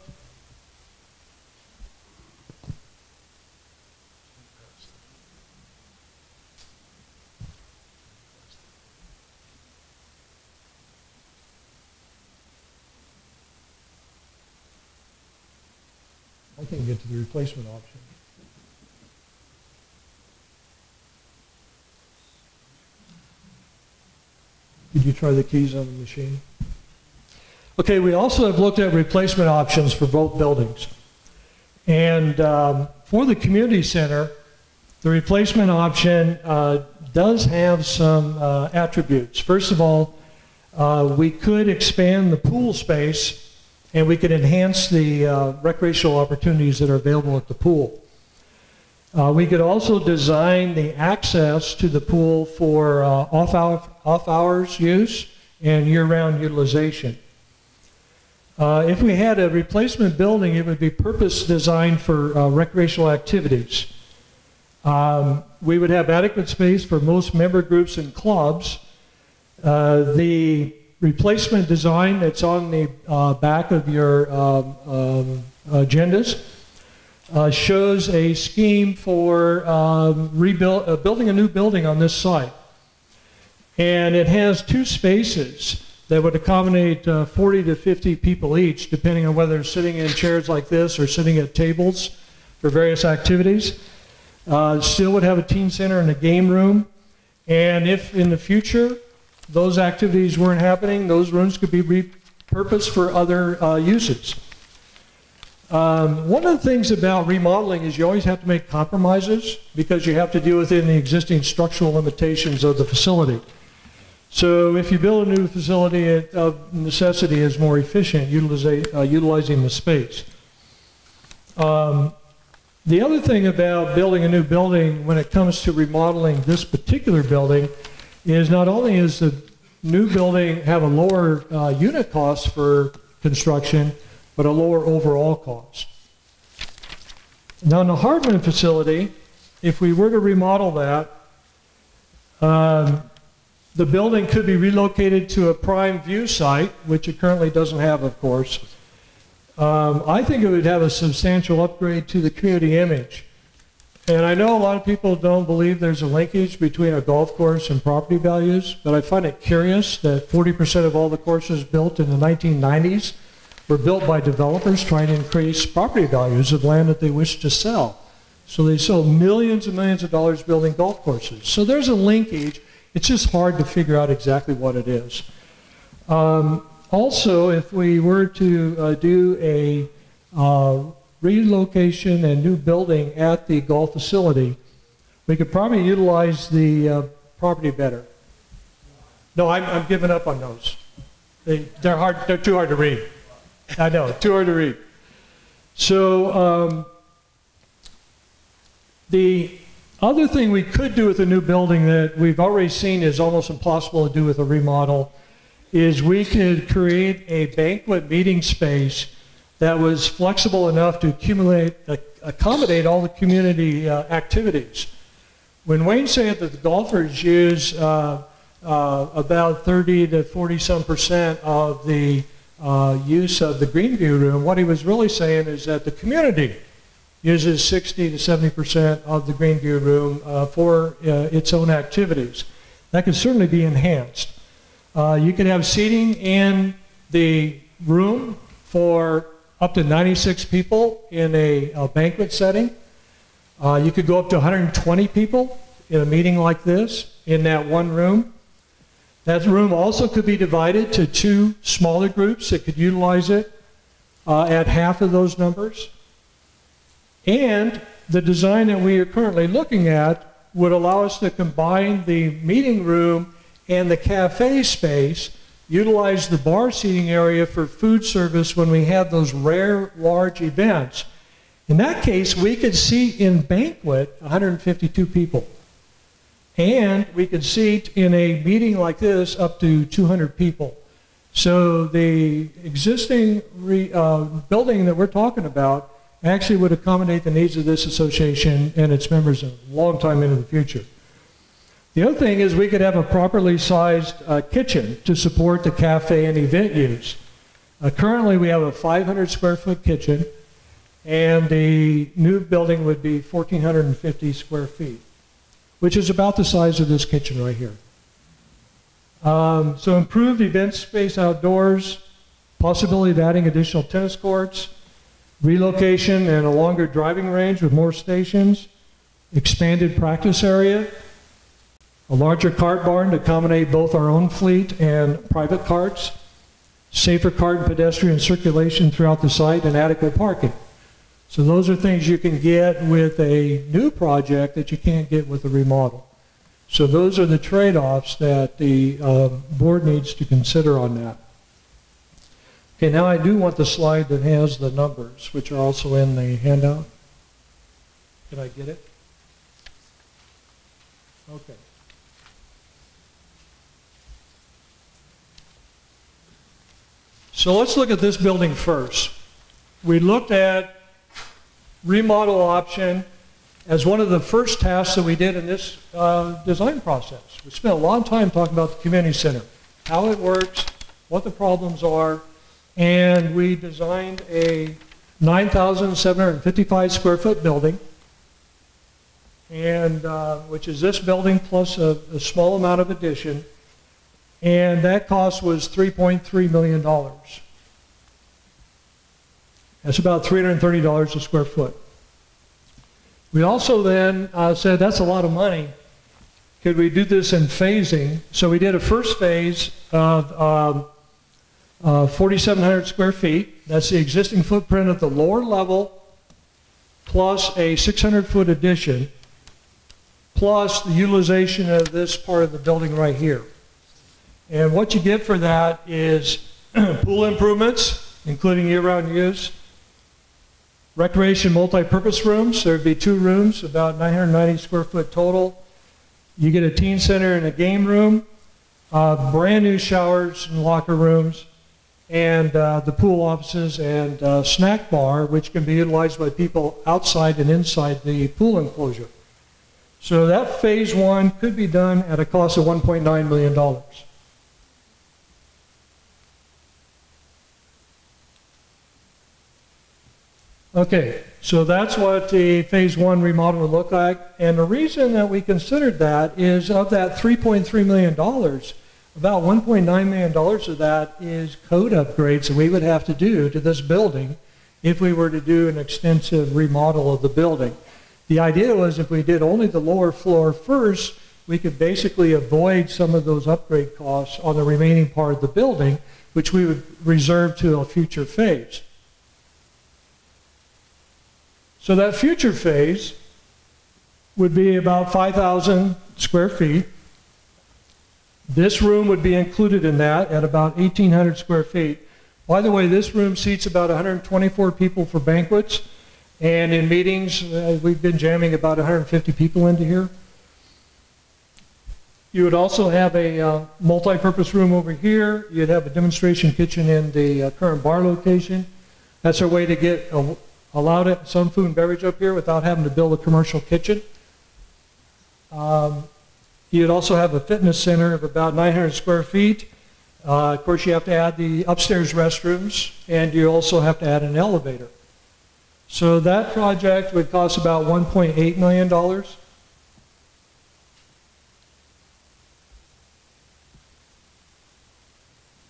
I can't get to the replacement option. Did you try the keys on the machine? Okay, we also have looked at replacement options for both buildings. And for the community center, the replacement option does have some attributes. First of all, we could expand the pool space and we could enhance the recreational opportunities that are available at the pool. We could also design the access to the pool for off-hours use and year-round utilization. If we had a replacement building, it would be purpose designed for recreational activities. We would have adequate space for most member groups and clubs. The replacement design that's on the back of your agendas shows a scheme for building a new building on this site. And it has two spaces. that would accommodate 40 to 50 people each, depending on whether they're sitting in chairs like this or sitting at tables for various activities. Still would have a teen center and a game room. And if in the future those activities weren't happening, those rooms could be repurposed for other uses. One of the things about remodeling is you always have to make compromises because you have to deal within the existing structural limitations of the facility. So if you build a new facility, it of necessity is more efficient utilizing the space. The other thing about building a new building when it comes to remodeling this particular building is not only is the new building have a lower unit cost for construction, but a lower overall cost. Now in the Hartman facility, if we were to remodel that, the building could be relocated to a prime view site, which it currently doesn't have, of course. I think it would have a substantial upgrade to the community image. And I know a lot of people don't believe there's a linkage between a golf course and property values, but I find it curious that 40% of all the courses built in the 1990s were built by developers trying to increase property values of land that they wish to sell. So they sold millions and millions of dollars building golf courses. So there's a linkage. It's just hard to figure out exactly what it is. Also, if we were to do a relocation and new building at the golf facility, we could probably utilize the property better. No, I'm giving up on those. They're too hard to read. I know, too hard to read. So the other thing we could do with a new building that we've already seen is almost impossible to do with a remodel is we could create a banquet meeting space that was flexible enough to accommodate all the community activities. When Wayne said that the golfers use about 30 to 40% of the use of the Greenview room, what he was really saying is that the community uses 60 to 70% of the Greenview room for its own activities. That could certainly be enhanced. You could have seating in the room for up to 96 people in a banquet setting. You could go up to 120 people in a meeting like this in that one room. That room also could be divided to two smaller groups that could utilize it at half of those numbers. And the design that we are currently looking at would allow us to combine the meeting room and the cafe space, utilize the bar seating area for food service when we have those rare large events. In that case, we could seat in banquet 152 people. And we could seat in a meeting like this up to 200 people. So the existing building that we're talking about actually would accommodate the needs of this association and its members a long time into the future. The other thing is we could have a properly sized kitchen to support the cafe and event use. Currently we have a 500 square foot kitchen, and the new building would be 1,450 square feet, which is about the size of this kitchen right here. So improved event space outdoors, possibility of adding additional tennis courts, relocation and a longer driving range with more stations, expanded practice area, a larger cart barn to accommodate both our own fleet and private carts, safer cart and pedestrian circulation throughout the site, and adequate parking. So those are things you can get with a new project that you can't get with a remodel. So those are the trade-offs that the board needs to consider on that. Okay, now I do want the slide that has the numbers, which are also in the handout. Can I get it? Okay. So let's look at this building first. We looked at remodel option as one of the first tasks that we did in this design process. We spent a long time talking about the community center, how it works, what the problems are, and we designed a 9,755 square foot building, and which is this building plus a small amount of addition. and that cost was $3.3 million. That's about $330 a square foot. We also then said, that's a lot of money. Could we do this in phasing? So we did a first phase of 4,700 square feet. That's the existing footprint at the lower level, plus a 600-foot addition, plus the utilization of this part of the building right here. And what you get for that is pool improvements, including year-round use, recreation multi-purpose rooms. There would be 2 rooms, about 990 square foot total. You get a teen center and a game room, brand new showers and locker rooms, and the pool offices and snack bar, which can be utilized by people outside and inside the pool enclosure. So that phase 1 could be done at a cost of $1.9 million. Okay, so that's what the phase 1 remodel would look like. And the reason that we considered that is of that $3.3 million, about $1.9 million of that is code upgrades that we would have to do to this building if we were to do an extensive remodel of the building. The idea was if we did only the lower floor first, we could basically avoid some of those upgrade costs on the remaining part of the building, which we would reserve to a future phase. So that future phase would be about 5,000 square feet. This room would be included in that at about 1,800 square feet. By the way, this room seats about 124 people for banquets, and in meetings, we've been jamming about 150 people into here. You would also have a multi-purpose room over here. You'd have a demonstration kitchen in the current bar location. That's our way to get allowed some food and beverage up here without having to build a commercial kitchen. You'd also have a fitness center of about 900 square feet. Of course, you have to add the upstairs restrooms, and you also have to add an elevator. So that project would cost about $1.8 million.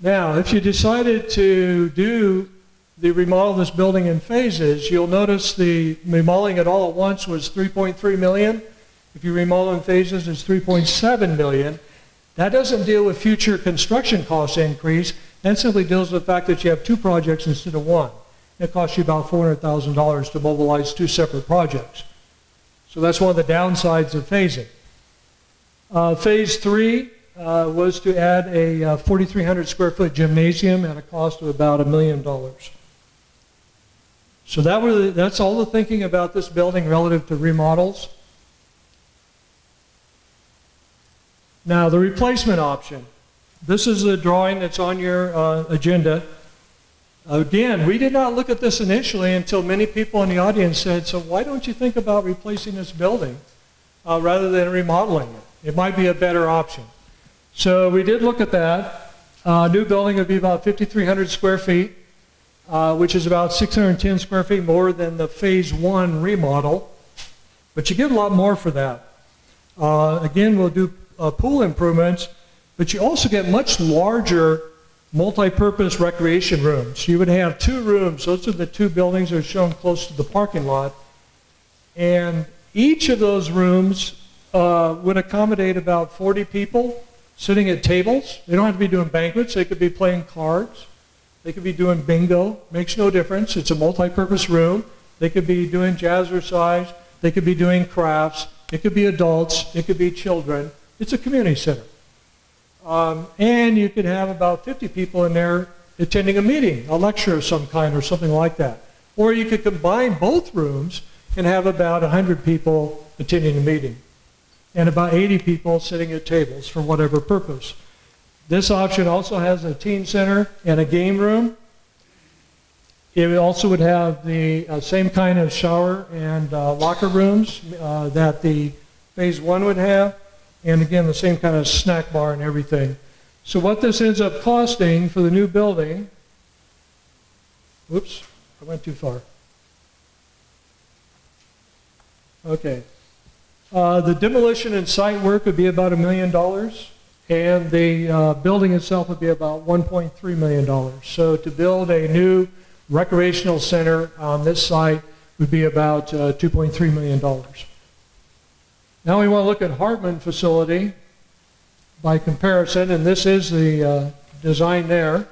Now, if you decided to do the remodel of this building in phases, you'll notice the remodeling it all at once was $3.3 million. If you remodel in phases, it's $3.7 million. That doesn't deal with future construction cost increase. That simply deals with the fact that you have 2 projects instead of 1. It costs you about $400,000 to mobilize 2 separate projects. So that's one of the downsides of phasing. Phase 3 was to add a 4,300 square foot gymnasium at a cost of about $1 million. So that's all the thinking about this building relative to remodels. Now, the replacement option. This is the drawing that's on your agenda. Again, we did not look at this initially until many people in the audience said, so why don't you think about replacing this building rather than remodeling it? It might be a better option. So we did look at that. New building would be about 5,300 square feet, which is about 610 square feet more than the phase 1 remodel. But you get a lot more for that. Again, we'll do pool improvements, but you also get much larger multi-purpose recreation rooms. You would have 2 rooms. Those are the 2 buildings that are shown close to the parking lot. And each of those rooms would accommodate about 40 people sitting at tables. They don't have to be doing banquets. They could be playing cards. They could be doing bingo. Makes no difference. It's a multi-purpose room. They could be doing jazzercise. They could be doing crafts. It could be adults. It could be children. It's a community center. And you could have about 50 people in there attending a meeting, a lecture of some kind or something like that. Or you could combine both rooms and have about 100 people attending a meeting and about 80 people sitting at tables for whatever purpose. This option also has a teen center and a game room. It also would have the same kind of shower and locker rooms that the phase 1 would have. And again, the same kind of snack bar and everything. So what this ends up costing for the new building, whoops, I went too far. Okay. The demolition and site work would be about $1 million. and the building itself would be about $1.3 million. So to build a new recreational center on this site would be about $2.3 million. Now we want to look at Hartman facility by comparison, and this is the design there.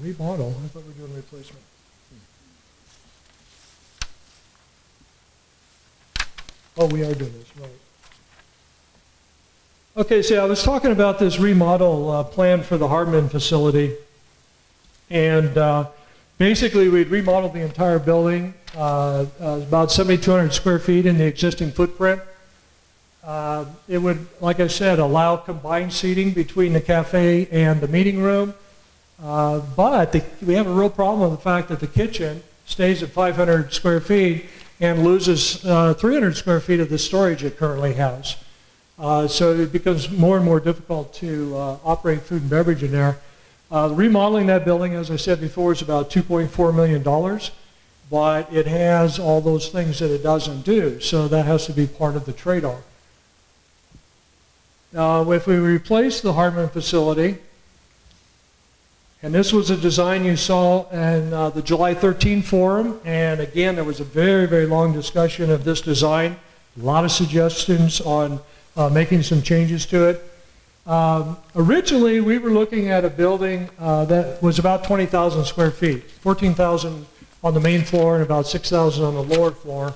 Remodel, I thought we were doing replacement. Oh, we are doing this, right. Okay, so I was talking about this remodel plan for the Hartman facility, and basically we'd remodel the entire building, about 7,200 square feet in the existing footprint. It would, like I said, allow combined seating between the cafe and the meeting room. But we have a real problem with the fact that the kitchen stays at 500 square feet and loses 300 square feet of the storage it currently has. So it becomes more and more difficult to operate food and beverage in there. Remodeling that building, as I said before, is about $2.4 million, but it has all those things that it doesn't do, so that has to be part of the trade-off. If we replace the Hartman facility, and this was a design you saw in the July 13 forum, and again, there was a very, very long discussion of this design, a lot of suggestions on making some changes to it. Originally, we were looking at a building that was about 20,000 square feet, 14,000 on the main floor and about 6,000 on the lower floor.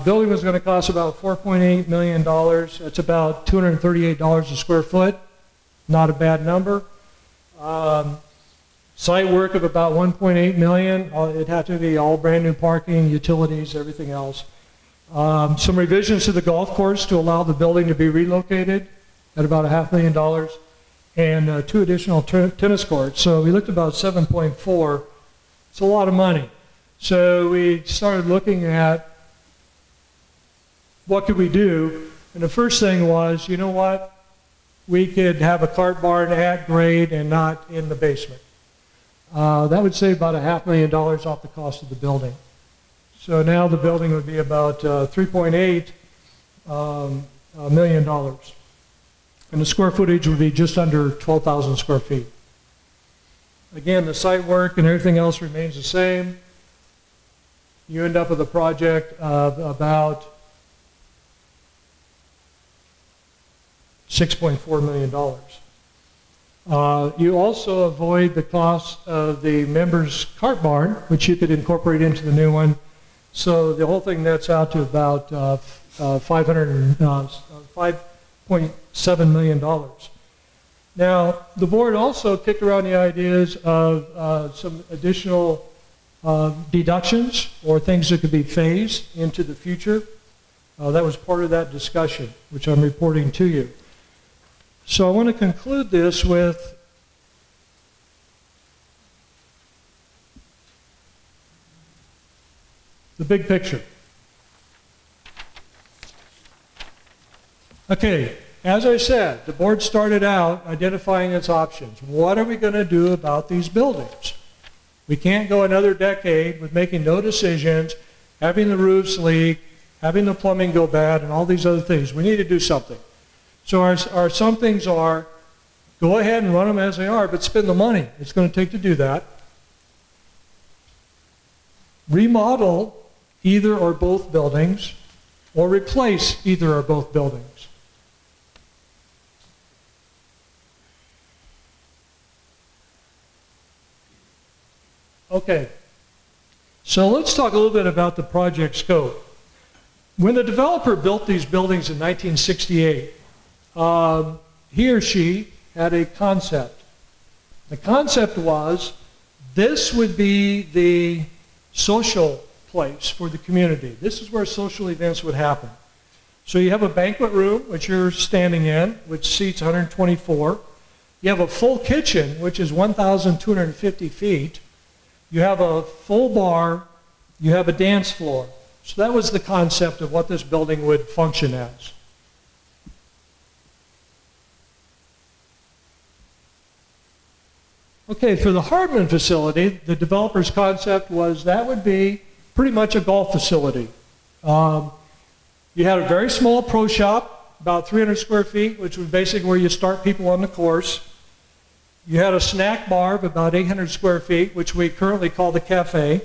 Building was going to cost about $4.8 million. It's about $238 a square foot. Not a bad number. Site work of about $1.8 million. It had to be all brand new parking, utilities, everything else. Some revisions to the golf course to allow the building to be relocated at about $500,000, and 2 additional tennis courts. So we looked about 7.4. It's a lot of money. So we started looking at what could we do, and the first thing was, you know what? We could have a cart barn at grade and not in the basement. That would save about $500,000 off the cost of the building. So now the building would be about $3.8 million. And the square footage would be just under 12,000 square feet. Again, the site work and everything else remains the same. You end up with a project of about $6.4 million. You also avoid the cost of the members' cart barn, which you could incorporate into the new one. So the whole thing nets out to about $5.7 million. Now, the board also kicked around the ideas of some additional deductions or things that could be phased into the future. That was part of that discussion, which I'm reporting to you. So I want to conclude this with the big picture. Okay, as I said, the board started out identifying its options. What are we going to do about these buildings? We can't go another decade with making no decisions, having the roofs leak, having the plumbing go bad, and all these other things. We need to do something. So some things are, go ahead and run them as they are, but spend the money it's going to take to do that. Remodel either or both buildings, or replace either or both buildings. Okay, so let's talk a little bit about the project scope. When the developer built these buildings in 1968, he or she had a concept. The concept was this would be the social place for the community. This is where social events would happen. So you have a banquet room, which you're standing in, which seats 124. You have a full kitchen, which is 1,250 feet. You have a full bar. You have a dance floor. So that was the concept of what this building would function as. Okay, for the Hartman facility, the developer's concept was that would be pretty much a golf facility. You had a very small pro shop about 300 square feet, which was basically where you start people on the course. You had a snack bar of about 800 square feet, which we currently call the cafe.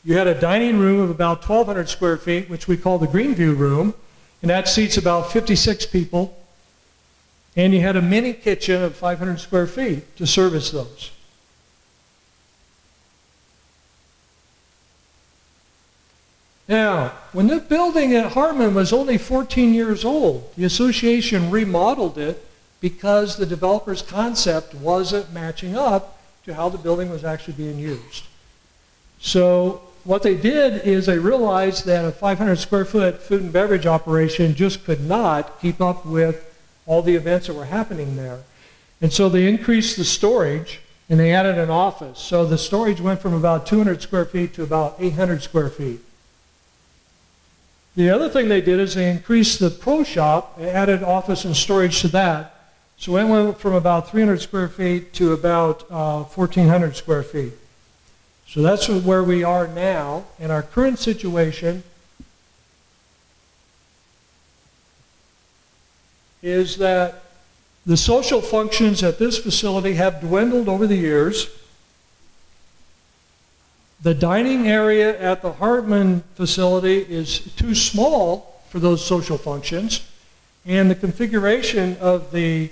You had a dining room of about 1,200 square feet, which we call the Greenview room, and that seats about 56 people. And you had a mini kitchen of 500 square feet to service those. Now, when the building at Hartman was only 14 years old, the association remodeled it because the developer's concept wasn't matching up to how the building was actually being used. So what they did is they realized that a 500 square foot food and beverage operation just could not keep up with all the events that were happening there. And so they increased the storage and they added an office. So the storage went from about 200 square feet to about 800 square feet. The other thing they did is they increased the pro shop and added office and storage to that. So it went from about 300 square feet to about 1,400 square feet. So that's where we are now. And our current situation is that the social functions at this facility have dwindled over the years. The dining area at the Hartman facility is too small for those social functions, and the configuration of the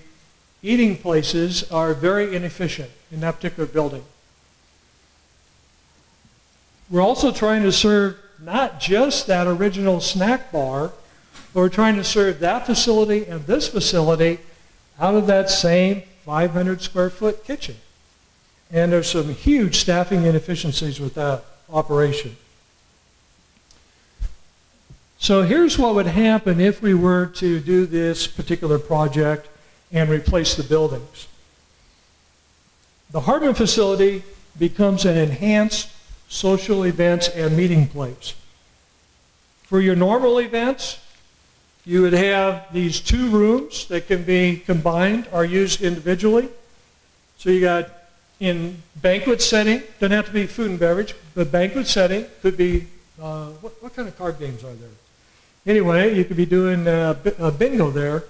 eating places are very inefficient in that particular building. We're also trying to serve not just that original snack bar, but we're trying to serve that facility and this facility out of that same 500 square foot kitchen. And there's some huge staffing inefficiencies with that operation. So here's what would happen if we were to do this particular project and replace the buildings. The Hartman facility becomes an enhanced social events and meeting place. For your normal events, you would have these two rooms that can be combined or used individually. So you got in banquet setting, doesn't have to be food and beverage, but banquet setting could be, what kind of card games are there? Anyway, you could be doing a bingo there.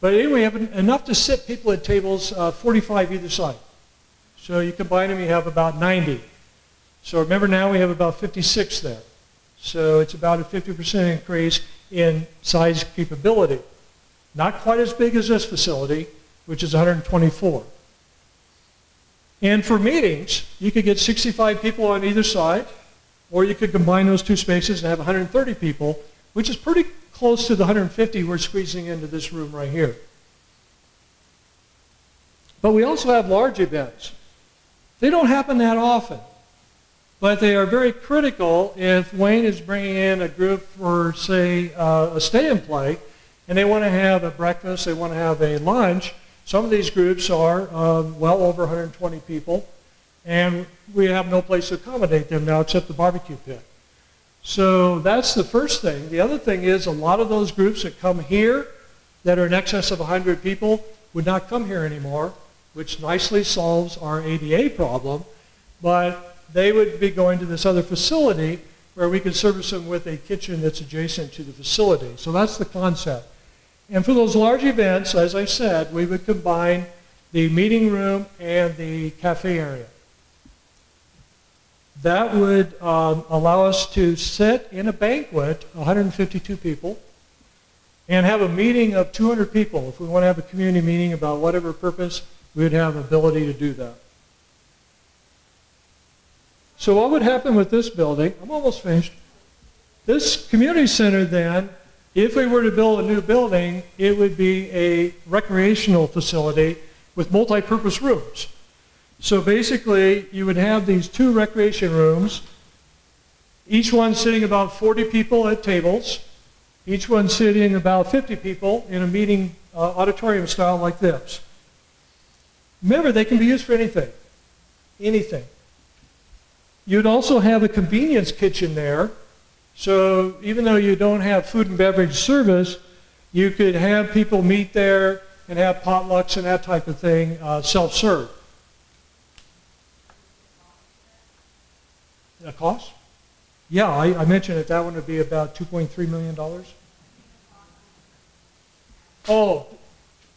But anyway, you have enough to sit people at tables 45 either side. So you combine them, you have about 90. So remember now we have about 56 there. So it's about a 50% increase in size capability. Not quite as big as this facility, which is 124. And for meetings, you could get 65 people on either side, or you could combine those two spaces and have 130 people, which is pretty close to the 150 we're squeezing into this room right here. But we also have large events. They don't happen that often, but they are very critical if Wayne is bringing in a group for, say, a stay and play, and they want to have a breakfast, they want to have a lunch. Some of these groups are well over 120 people, and we have no place to accommodate them now except the barbecue pit. So that's the first thing. The other thing is a lot of those groups that come here that are in excess of 100 people would not come here anymore, which nicely solves our ADA problem, but they would be going to this other facility where we could service them with a kitchen that's adjacent to the facility. So that's the concept. And for those large events, as I said, we would combine the meeting room and the cafe area. That would allow us to sit in a banquet, 152 people, and have a meeting of 200 people. If we want to have a community meeting about whatever purpose, we would have ability to do that. So what would happen with this building? I'm almost finished. This community center then, if we were to build a new building, it would be a recreational facility with multi-purpose rooms. So basically, you would have these two recreation rooms, each one sitting about 40 people at tables, each one sitting about 50 people in a meeting auditorium style like this. Remember, they can be used for anything. Anything. You'd also have a convenience kitchen there. So even though you don't have food and beverage service, you could have people meet there and have potlucks and that type of thing, self-serve. A cost? Yeah, I mentioned that one would be about $2.3 million. Oh,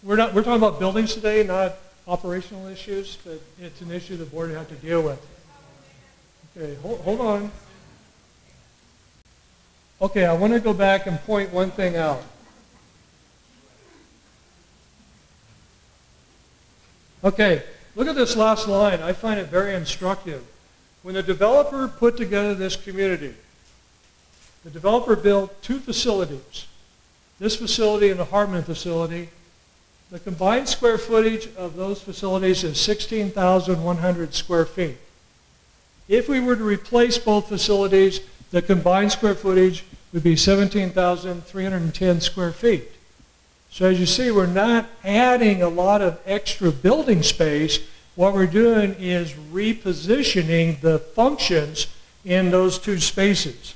we're talking about buildings today, not operational issues, but it's an issue the board had to deal with. Okay, hold on. Okay, I want to go back and point one thing out. Okay, look at this last line. I find it very instructive. When the developer put together this community, the developer built 2 facilities, this facility and the Hartman facility. The combined square footage of those facilities is 16,100 square feet. If we were to replace both facilities, the combined square footage would be 17,310 square feet. So as you see, we're not adding a lot of extra building space. What we're doing is repositioning the functions in those 2 spaces.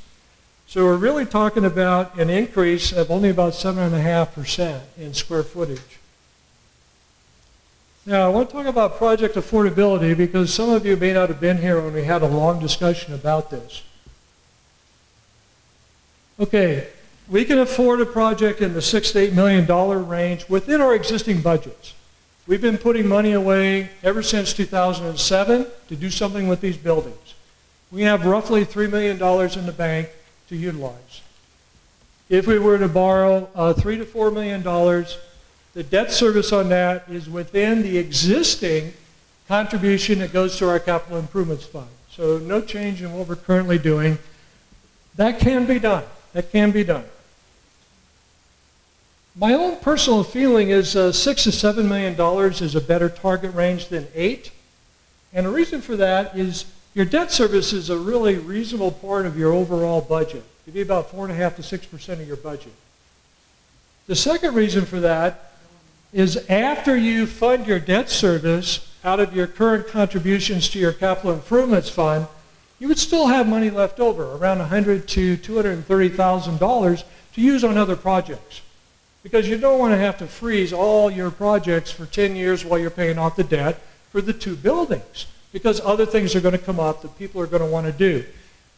So we're really talking about an increase of only about 7.5% in square footage. Now, I want to talk about project affordability because some of you may not have been here when we had a long discussion about this. Okay, we can afford a project in the $6 to $8 million range within our existing budgets. We've been putting money away ever since 2007 to do something with these buildings. We have roughly $3 million in the bank to utilize. If we were to borrow $3 to $4 million, the debt service on that is within the existing contribution that goes to our capital improvements fund. So no change in what we're currently doing. That can be done. That can be done. My own personal feeling is $6 to $7 million is a better target range than 8. And the reason for that is your debt service is a really reasonable part of your overall budget. It'd be about 4.5 to 6% of your budget. The second reason for that is after you fund your debt service out of your current contributions to your capital improvements fund, you would still have money left over, around $100,000 to $230,000 to use on other projects. Because you don't want to have to freeze all your projects for 10 years while you're paying off the debt for the 2 buildings, because other things are going to come up that people are going to want to do.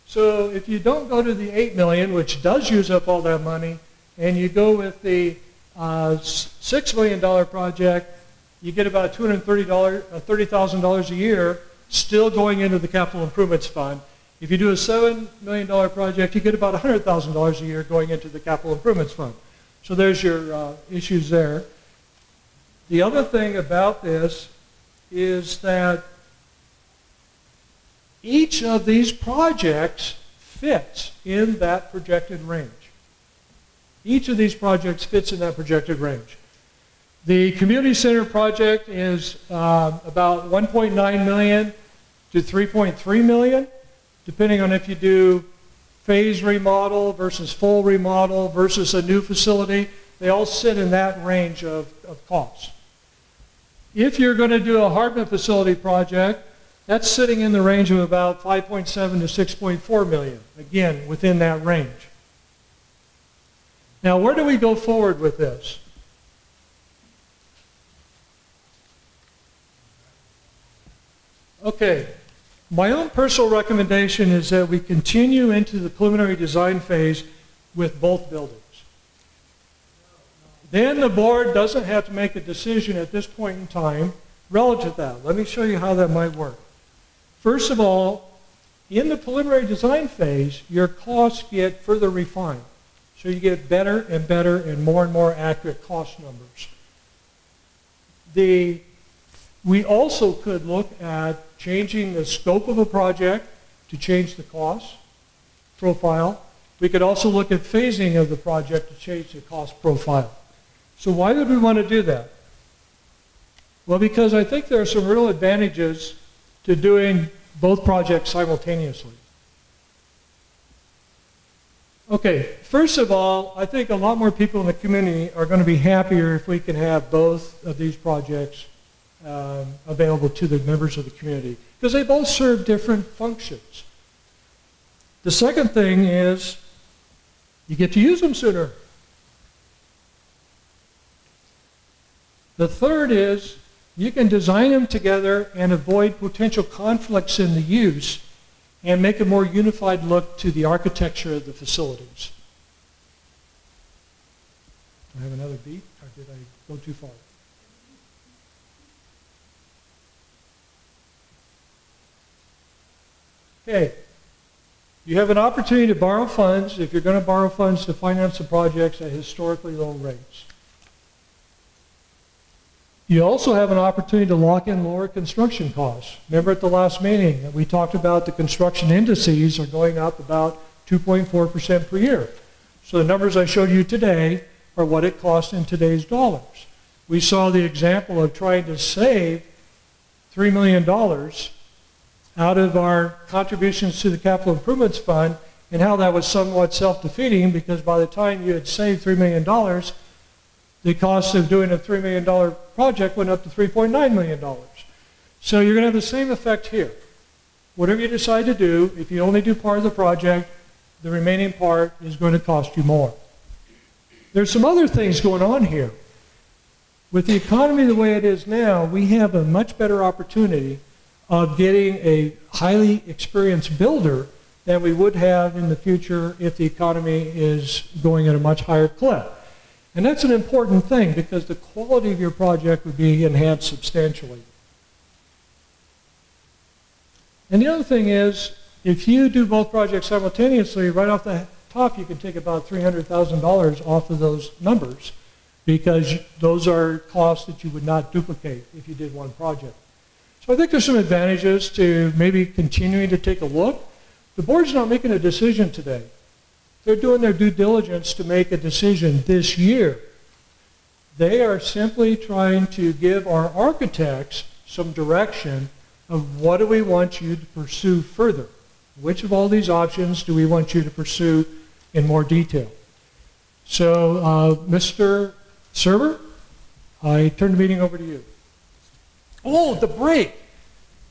So if you don't go to the $8 million, which does use up all that money, and you go with the $6 million project, you get about $30,000 a year still going into the capital improvements fund. If you do a $7 million project, you get about $100,000 a year going into the capital improvements fund. So there's your issues there. The other thing about this is that each of these projects fits in that projected range. Each of these projects fits in that projected range. The community center project is about $1.9 million to $3.3 million, depending on if you do phase remodel versus full remodel versus a new facility. They all sit in that range of costs. If you're going to do a Hartman facility project, that's sitting in the range of about $5.7 to $6.4 million, again, within that range. Now, where do we go forward with this? Okay, my own personal recommendation is that we continue into the preliminary design phase with both buildings. Then the board doesn't have to make a decision at this point in time relative to that. Let me show you how that might work. First of all, in the preliminary design phase, your costs get further refined. So you get better and more accurate cost numbers. We also could look at changing the scope of a project to change the cost profile. We could also look at phasing of the project to change the cost profile. So why would we want to do that? Well, because I think there are some real advantages to doing both projects simultaneously. Okay, first of all, I think a lot more people in the community are going to be happier if we can have both of these projects available to the members of the community, because they both serve different functions. The second thing is you get to use them sooner. The third is you can design them together and avoid potential conflicts in the use and make a more unified look to the architecture of the facilities. I have another beat, or did I go too far? Okay. You have an opportunity to borrow funds if you're going to borrow funds to finance the projects at historically low rates. You also have an opportunity to lock in lower construction costs. Remember at the last meeting that we talked about the construction indices are going up about 2.4% per year. So the numbers I showed you today are what it costs in today's dollars. We saw the example of trying to save $3 million out of our contributions to the Capital Improvements Fund, and how that was somewhat self-defeating, because by the time you had saved $3 million, the cost of doing a $3 million project went up to $3.9 million. So you're going to have the same effect here. Whatever you decide to do, if you only do part of the project, the remaining part is going to cost you more. There's some other things going on here. With the economy the way it is now, we have a much better opportunity of getting a highly experienced builder than we would have in the future if the economy is going at a much higher clip. And that's an important thing because the quality of your project would be enhanced substantially. And the other thing is, if you do both projects simultaneously, right off the top you can take about $300,000 off of those numbers, because those are costs that you would not duplicate if you did one project. So I think there's some advantages to maybe continuing to take a look. The board's not making a decision today. They're doing their due diligence to make a decision this year. They are simply trying to give our architects some direction of what do we want you to pursue further. Which of all these options do we want you to pursue in more detail? So, Mr. Server, I turn the meeting over to you. Oh, the break.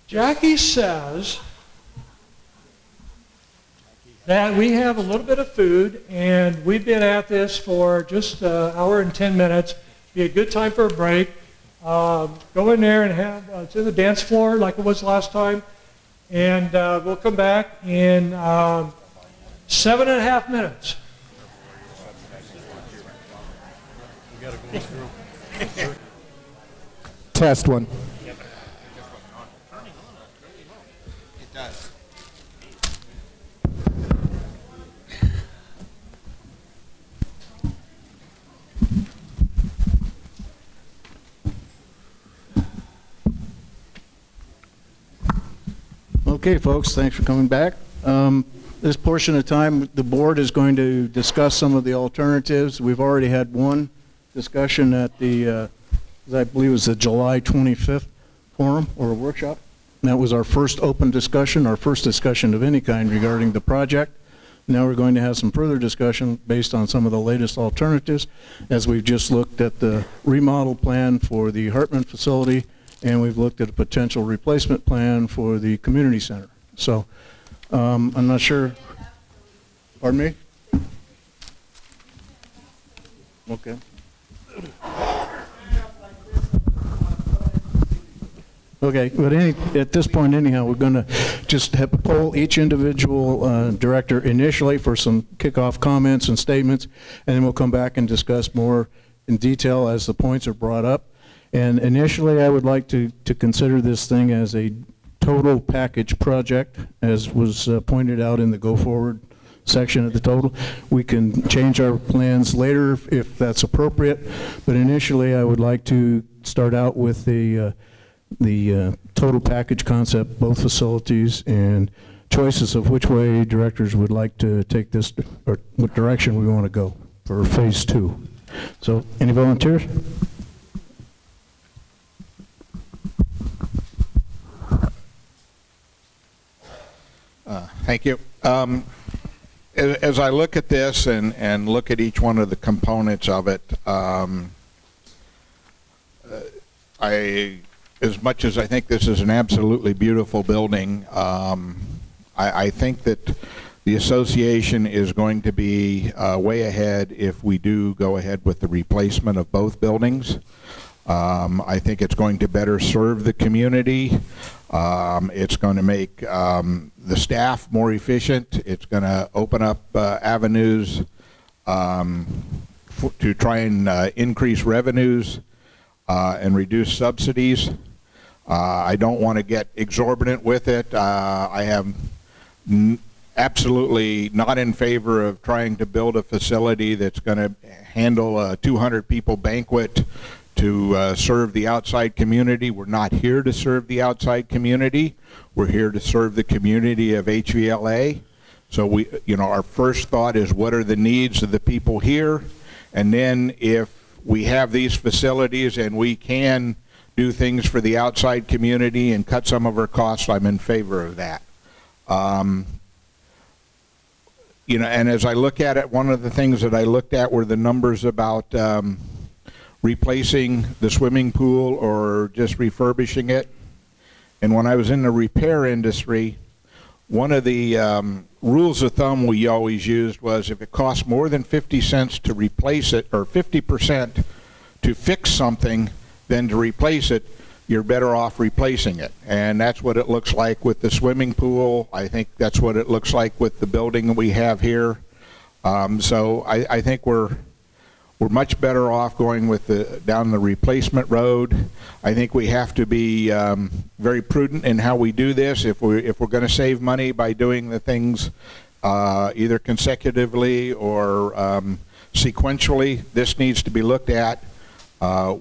Jackie says that we have a little bit of food, and we've been at this for just an hour and 10 minutes. Be a good time for a break. Go in there and have, it's in the dance floor like it was last time, and we'll come back in 7.5 minutes.
Test one.
It does.
Okay, folks, thanks for coming back. This portion of time, the board is going to discuss some of the alternatives. We've already had one discussion at the, I believe it was the July 25th forum or workshop. And that was our first open discussion, our first discussion of any kind regarding the project. Now we're going to have some further discussion based on some of the latest alternatives, as we've just looked at the remodel plan for the Hartman facility, and we've looked at a potential replacement plan for the community center. So I'm not sure. Pardon me? Okay. Okay, but at this point anyhow, we're going to just have to poll each individual director initially for some kickoff comments and statements, and then we'll come back and discuss more in detail as the points are brought up. And initially I would like to consider this thing as a total package project, as was pointed out in the go forward section of the total. We can change our plans later if that's appropriate, but initially I would like to start out with the total package concept, both facilities, and choices of which way directors would like to take this, or what direction we want to go for phase 2. So, any volunteers?
Thank you. As I look at this and look at each one of the components of it, as much as I think this is an absolutely beautiful building, I think that the association is going to be way ahead if we do go ahead with the replacement of both buildings. I think it's going to better serve the community. It's going to make the staff more efficient. It's going to open up avenues to try and increase revenues and reduce subsidies. I don't want to get exorbitant with it. I am absolutely not in favor of trying to build a facility that's going to handle a 200 people banquet to serve the outside community. We're not here to serve the outside community. We're here to serve the community of HVLA. So we, our first thought is what are the needs of the people here? And then if we have these facilities and we can do things for the outside community and cut some of our costs, I'm in favor of that. And as I look at it, one of the things that I looked at were the numbers about replacing the swimming pool or just refurbishing it. And when I was in the repair industry, one of the rules of thumb we always used was if it costs more than 50 cents to replace it, or 50% to fix something than to replace it, you're better off replacing it. And that's what it looks like with the swimming pool. I think that's what it looks like with the building we have here. So I think we're much better off going with down the replacement road. I think we have to be very prudent in how we do this. If we're going to save money by doing the things either consecutively or sequentially, this needs to be looked at.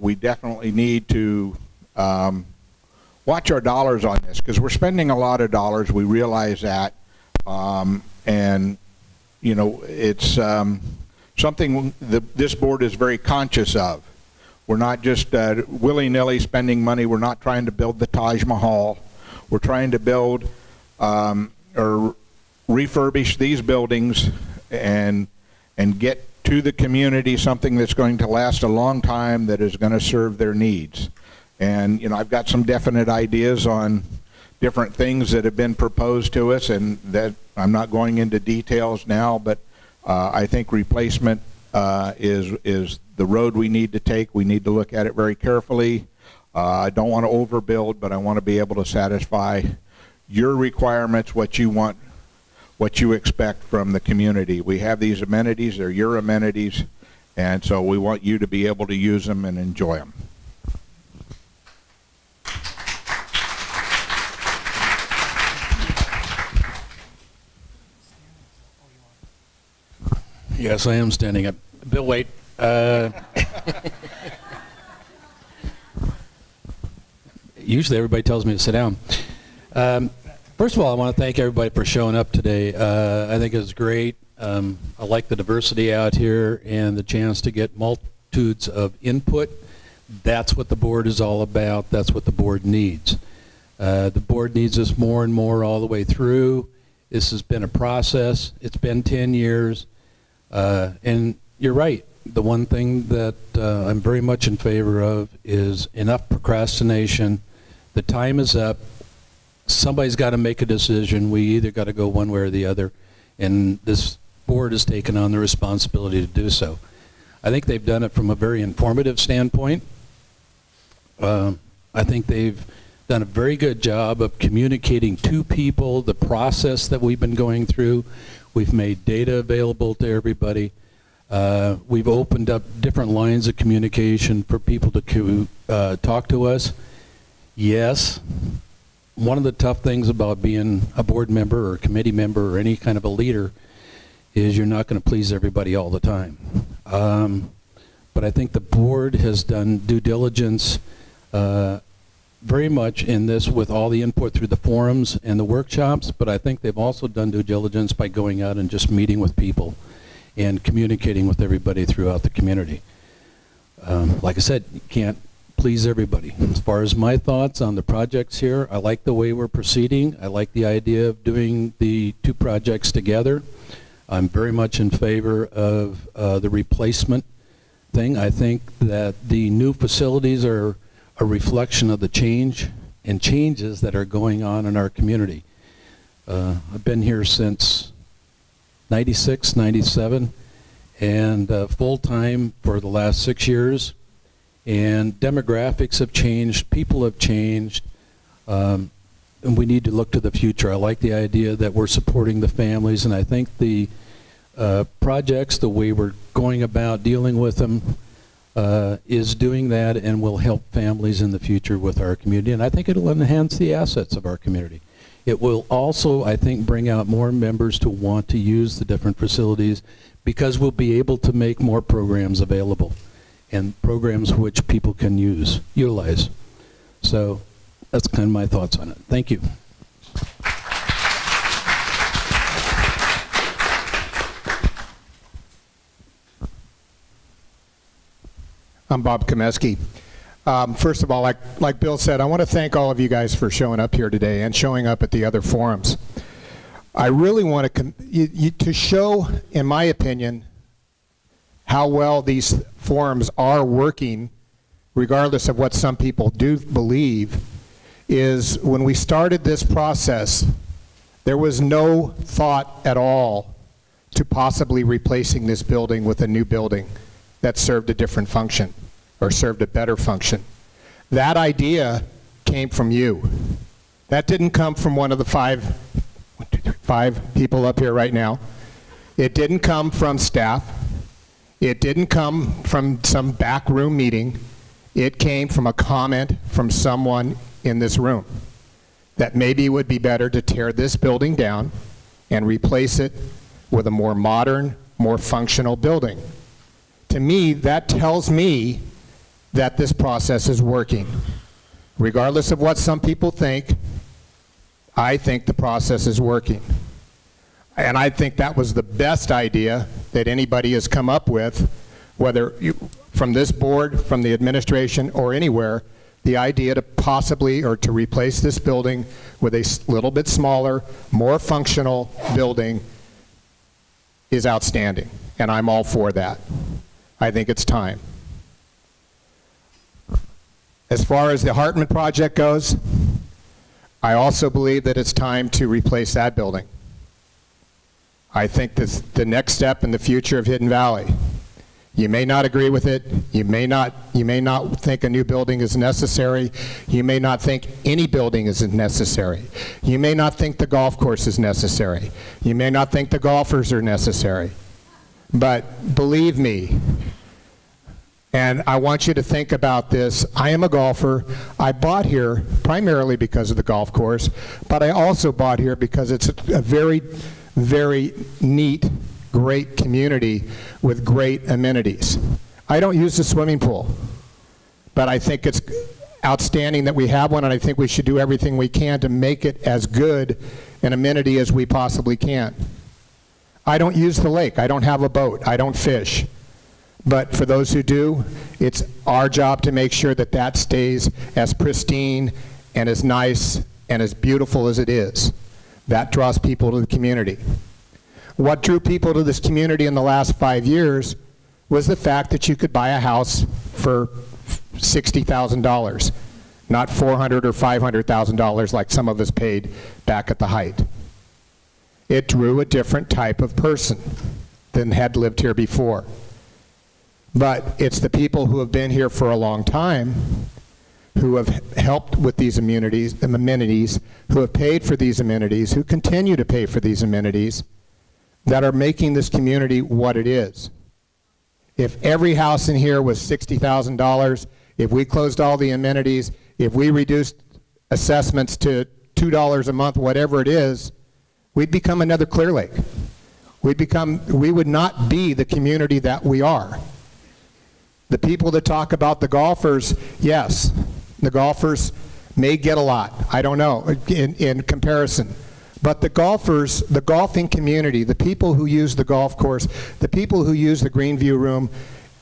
We definitely need to watch our dollars on this because we're spending a lot of dollars. We realize that, and it's something this board is very conscious of. We're not just willy-nilly spending money. We're not trying to build the Taj Mahal. We're trying to build or refurbish these buildings and get to the community something that's going to last a long time, that is going to serve their needs. And I've got some definite ideas on different things that have been proposed to us, and that I'm not going into details now, but I think replacement is the road we need to take. We need to look at it very carefully. I don't want to overbuild, but I want to be able to satisfy your requirements, what you want, what you expect from the community. We have these amenities, they're your amenities, and so we want you to be able to use them and enjoy them.
Yes, I am standing up. Bill, wait. Usually everybody tells me to sit down. First of all, I want to thank everybody for showing up today. I think it was great. I like the diversity out here and the chance to get multitudes of input. That's what the board is all about. That's what the board needs. The board needs us more and more all the way through. This has been a process. It's been 10 years. And you're right. The one thing that I'm very much in favor of is enough procrastination. The time is up. Somebody's got to make a decision. We either got to go one way or the other, and this board has taken on the responsibility to do so. I think they've done it from a very informative standpoint. I think they've done a very good job of communicating to people the process that we've been going through. We've made data available to everybody. We've opened up different lines of communication for people to talk to us. Yes, one of the tough things about being a board member or a committee member or any kind of a leader is you're not going to please everybody all the time. But I think the board has done due diligence very much in this with all the input through the forums and the workshops, but I think they've also done due diligence by going out and just meeting with people and communicating with everybody throughout the community. Like I said, you can't please everybody. As far as my thoughts on the projects here, I like the way we're proceeding. I like the idea of doing the two projects together. I'm very much in favor of the replacement thing. I think that the new facilities are a reflection of the change and changes that are going on in our community. I've been here since 96, 97, and full-time for the last 6 years. And demographics have changed, people have changed, and we need to look to the future. I like the idea that we're supporting the families, and I think the projects, the way we're going about dealing with them, is doing that and will help families in the future with our community. And I think it'll enhance the assets of our community. It will also, I think, bring out more members to want to use the different facilities, because we'll be able to make more programs available, and programs which people can utilize. So that's kind of my thoughts on it. Thank you.
I'm Bob Komeski. First of all, like Bill said, I want to thank all of you guys for showing up here today and showing up at the other forums. I really want to show, in my opinion, how well these forums are working, regardless of what some people do believe, is when we started this process, there was no thought at all to possibly replacing this building with a new building that served a different function or served a better function. That idea came from you. That didn't come from one of the five people up here right now. It didn't come from staff. It didn't come from some backroom meeting. It came from a comment from someone in this room that maybe it would be better to tear this building down and replace it with a more modern, more functional building. To me, that tells me that this process is working. Regardless of what some people think, I think the process is working. And I think that was the best idea that anybody has come up with, whether from this board, from the administration, or anywhere. The idea to possibly, or to replace this building with a little bit smaller, more functional building is outstanding, and I'm all for that. I think it's time. As far as the Hartman project goes, I also believe that it's time to replace that building. I think that's the next step in the future of Hidden Valley. You may not agree with it. You may not think a new building is necessary. You may not think any building is necessary. You may not think the golf course is necessary. You may not think the golfers are necessary. But believe me, and I want you to think about this. I am a golfer. I bought here primarily because of the golf course, but I also bought here because it's a very, very neat, great community with great amenities. I don't use the swimming pool, but I think it's outstanding that we have one, and I think we should do everything we can to make it as good an amenity as we possibly can. I don't use the lake. I don't have a boat. I don't fish. But for those who do, it's our job to make sure that that stays as pristine and as nice and as beautiful as it is. That draws people to the community. What drew people to this community in the last 5 years was the fact that you could buy a house for $60,000, not $400,000 or $500,000 like some of us paid back at the height. It drew a different type of person than had lived here before. But it's the people who have been here for a long time, who have helped with these amenities, who have paid for these amenities, who continue to pay for these amenities, that are making this community what it is. If every house in here was $60,000, if we closed all the amenities, if we reduced assessments to $2 a month, whatever it is, we'd become another Clear Lake. We would not be the community that we are. The people that talk about the golfers, yes, the golfers may get a lot. I don't know, in comparison. But the golfers, the golfing community, the people who use the golf course, the people who use the Greenview Room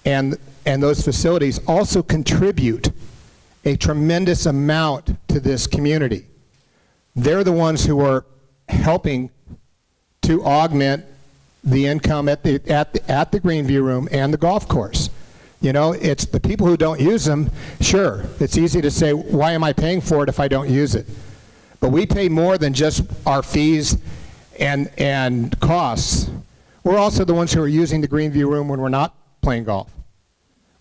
and those facilities also contribute a tremendous amount to this community. They're the ones who are helping to augment the income at the Greenview Room and the golf course. You know, it's the people who don't use them. Sure, it's easy to say, why am I paying for it if I don't use it? But we pay more than just our fees and costs. We're also the ones who are using the Greenview Room when we're not playing golf,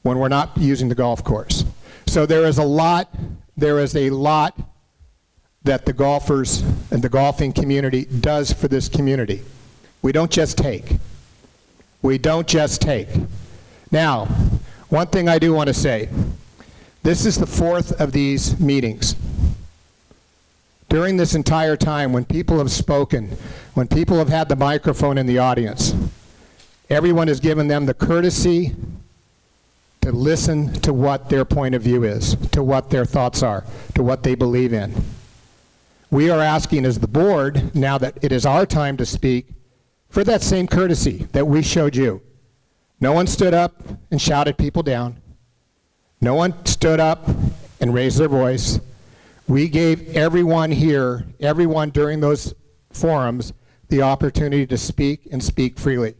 when we're not using the golf course. So there is a lot that the golfers and the golfing community does for this community. We don't just take. We don't just take. Now, one thing I do want to say, this is the fourth of these meetings. During this entire time, when people have spoken, when people have had the microphone in the audience, everyone has given them the courtesy to listen to what their point of view is, to what their thoughts are, to what they believe in. We are asking as the board, now that it is our time to speak, for that same courtesy that we showed you. No one stood up and shouted people down. No one stood up and raised their voice. We gave everyone here, everyone during those forums, the opportunity to speak and speak freely.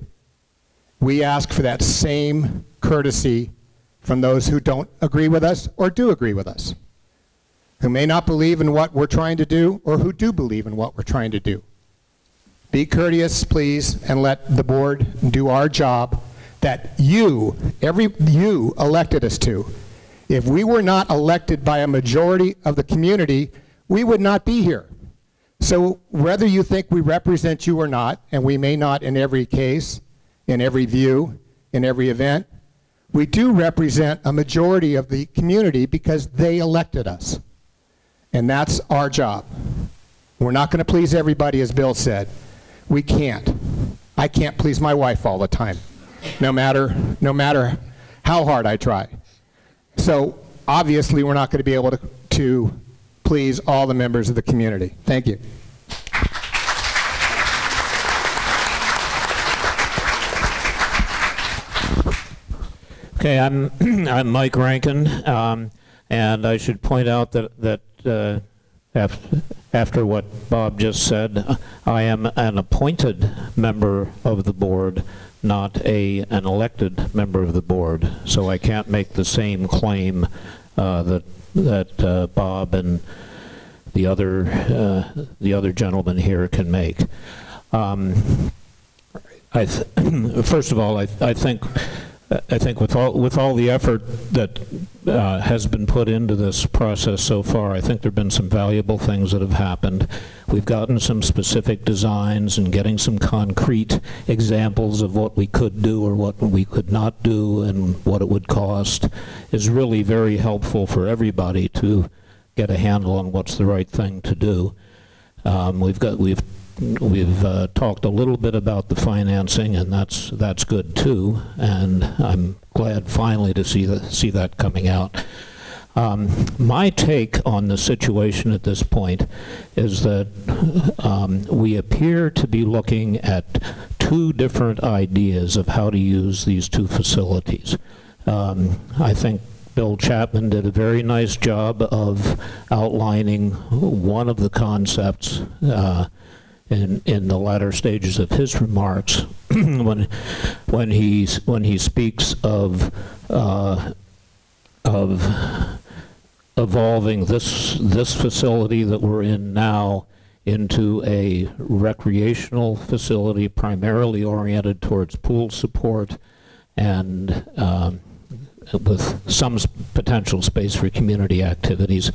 We ask for that same courtesy from those who don't agree with us or do agree with us, who may not believe in what we're trying to do or who do believe in what we're trying to do. Be courteous, please, and let the board do our job that you elected us to. If we were not elected by a majority of the community, we would not be here. So whether you think we represent you or not, and we may not in every case, in every view, in every event, we do represent a majority of the community because they elected us. And that's our job. We're not going to please everybody, as Bill said. We can't. I can't please my wife all the time, no matter how hard I try. So obviously we're not going to be able to please all the members of the community. Thank you.
Okay, I'm Mike Rankin, and I should point out that after what Bob just said, I am an appointed member of the board, not an elected member of the board. So I can't make the same claim that Bob and the other gentleman here can make. First of all, I think with all the effort that has been put into this process so far, I think there have been some valuable things that have happened. We've gotten some specific designs and getting some concrete examples of what we could do or what we could not do and what it would cost is really very helpful for everybody to get a handle on what's the right thing to do. We've talked a little bit about the financing, and that's good too. And I'm glad finally to see that coming out. My take on the situation at this point is that we appear to be looking at two different ideas of how to use these two facilities. I think Bill Chapman did a very nice job of outlining one of the concepts in the latter stages of his remarks when he speaks of evolving this facility that we're in now into a recreational facility primarily oriented towards pool support and with some potential space for community activities.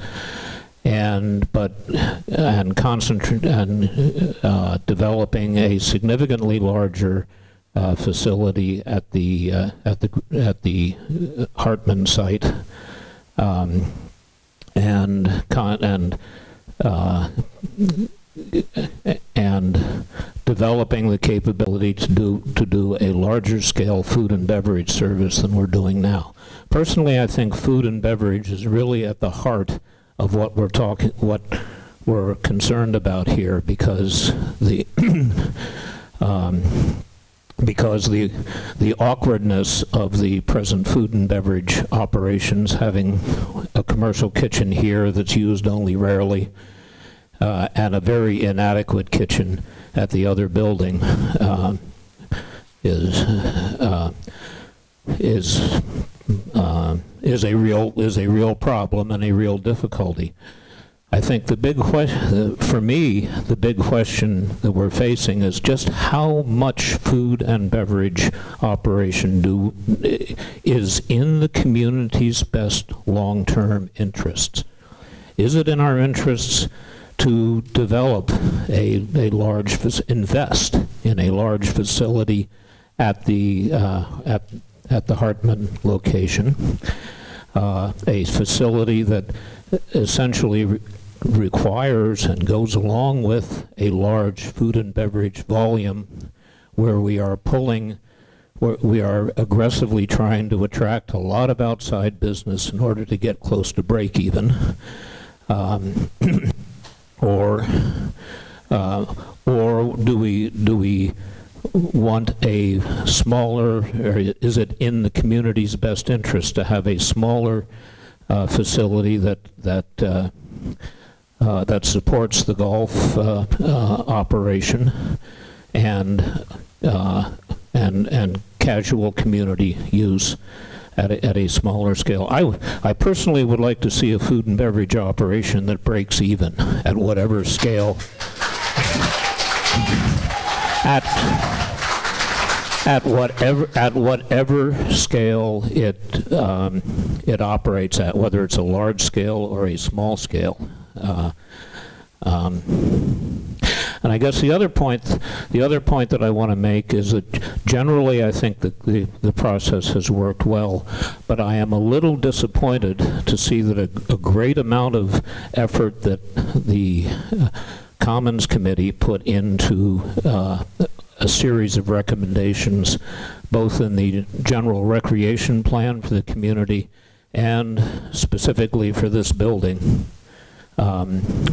Developing a significantly larger facility at the Hartman site, and developing the capability to do a larger scale food and beverage service than we're doing now. Personally, I think food and beverage is really at the heart of what we're concerned about here, because the awkwardness of the present food and beverage operations, having a commercial kitchen here that's used only rarely, and a very inadequate kitchen at the other building, is a real problem and a real difficulty. I think the big question, for me, the big question that we're facing is just how much food and beverage operation is in the community's best long-term interests. Is it in our interests to develop invest in a large facility at the Hartman location, a facility that essentially requires and goes along with a large food and beverage volume, where we are aggressively trying to attract a lot of outside business in order to get close to break even, or do we want a smaller, or is it in the community's best interest to have a smaller facility that supports the golf operation and casual community use at a smaller scale? I personally would like to see a food and beverage operation that breaks even at whatever scale, at whatever scale it operates at, whether it's a large scale or a small scale. And I guess the other point that I want to make is that generally I think that the process has worked well, but I am a little disappointed to see that a great amount of effort that the Commons Committee put into a series of recommendations, both in the general recreation plan for the community and specifically for this building.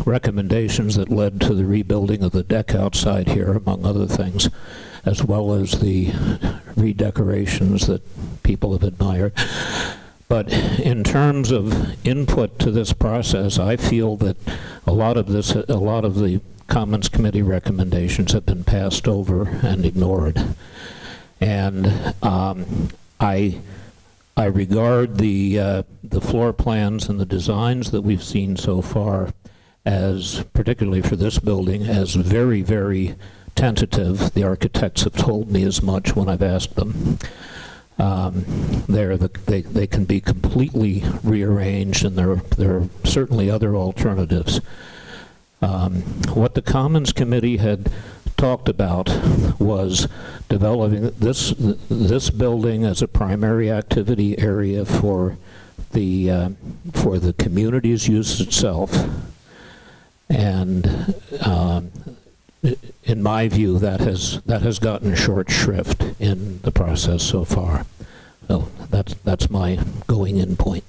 Recommendations that led to the rebuilding of the deck outside here, among other things, as well as the redecorations that people have admired. But in terms of input to this process, I feel that a lot of the Commons Committee recommendations have been passed over and ignored. And I regard the floor plans and the designs that we've seen so far as, particularly for this building, as very, very tentative. The architects have told me as much when I've asked them. They can be completely rearranged, and there are certainly other alternatives. What the Commons Committee had talked about was developing this building as a primary activity area for the community's use itself, and in my view, that has gotten short shrift in the process so far. So that's my going in point.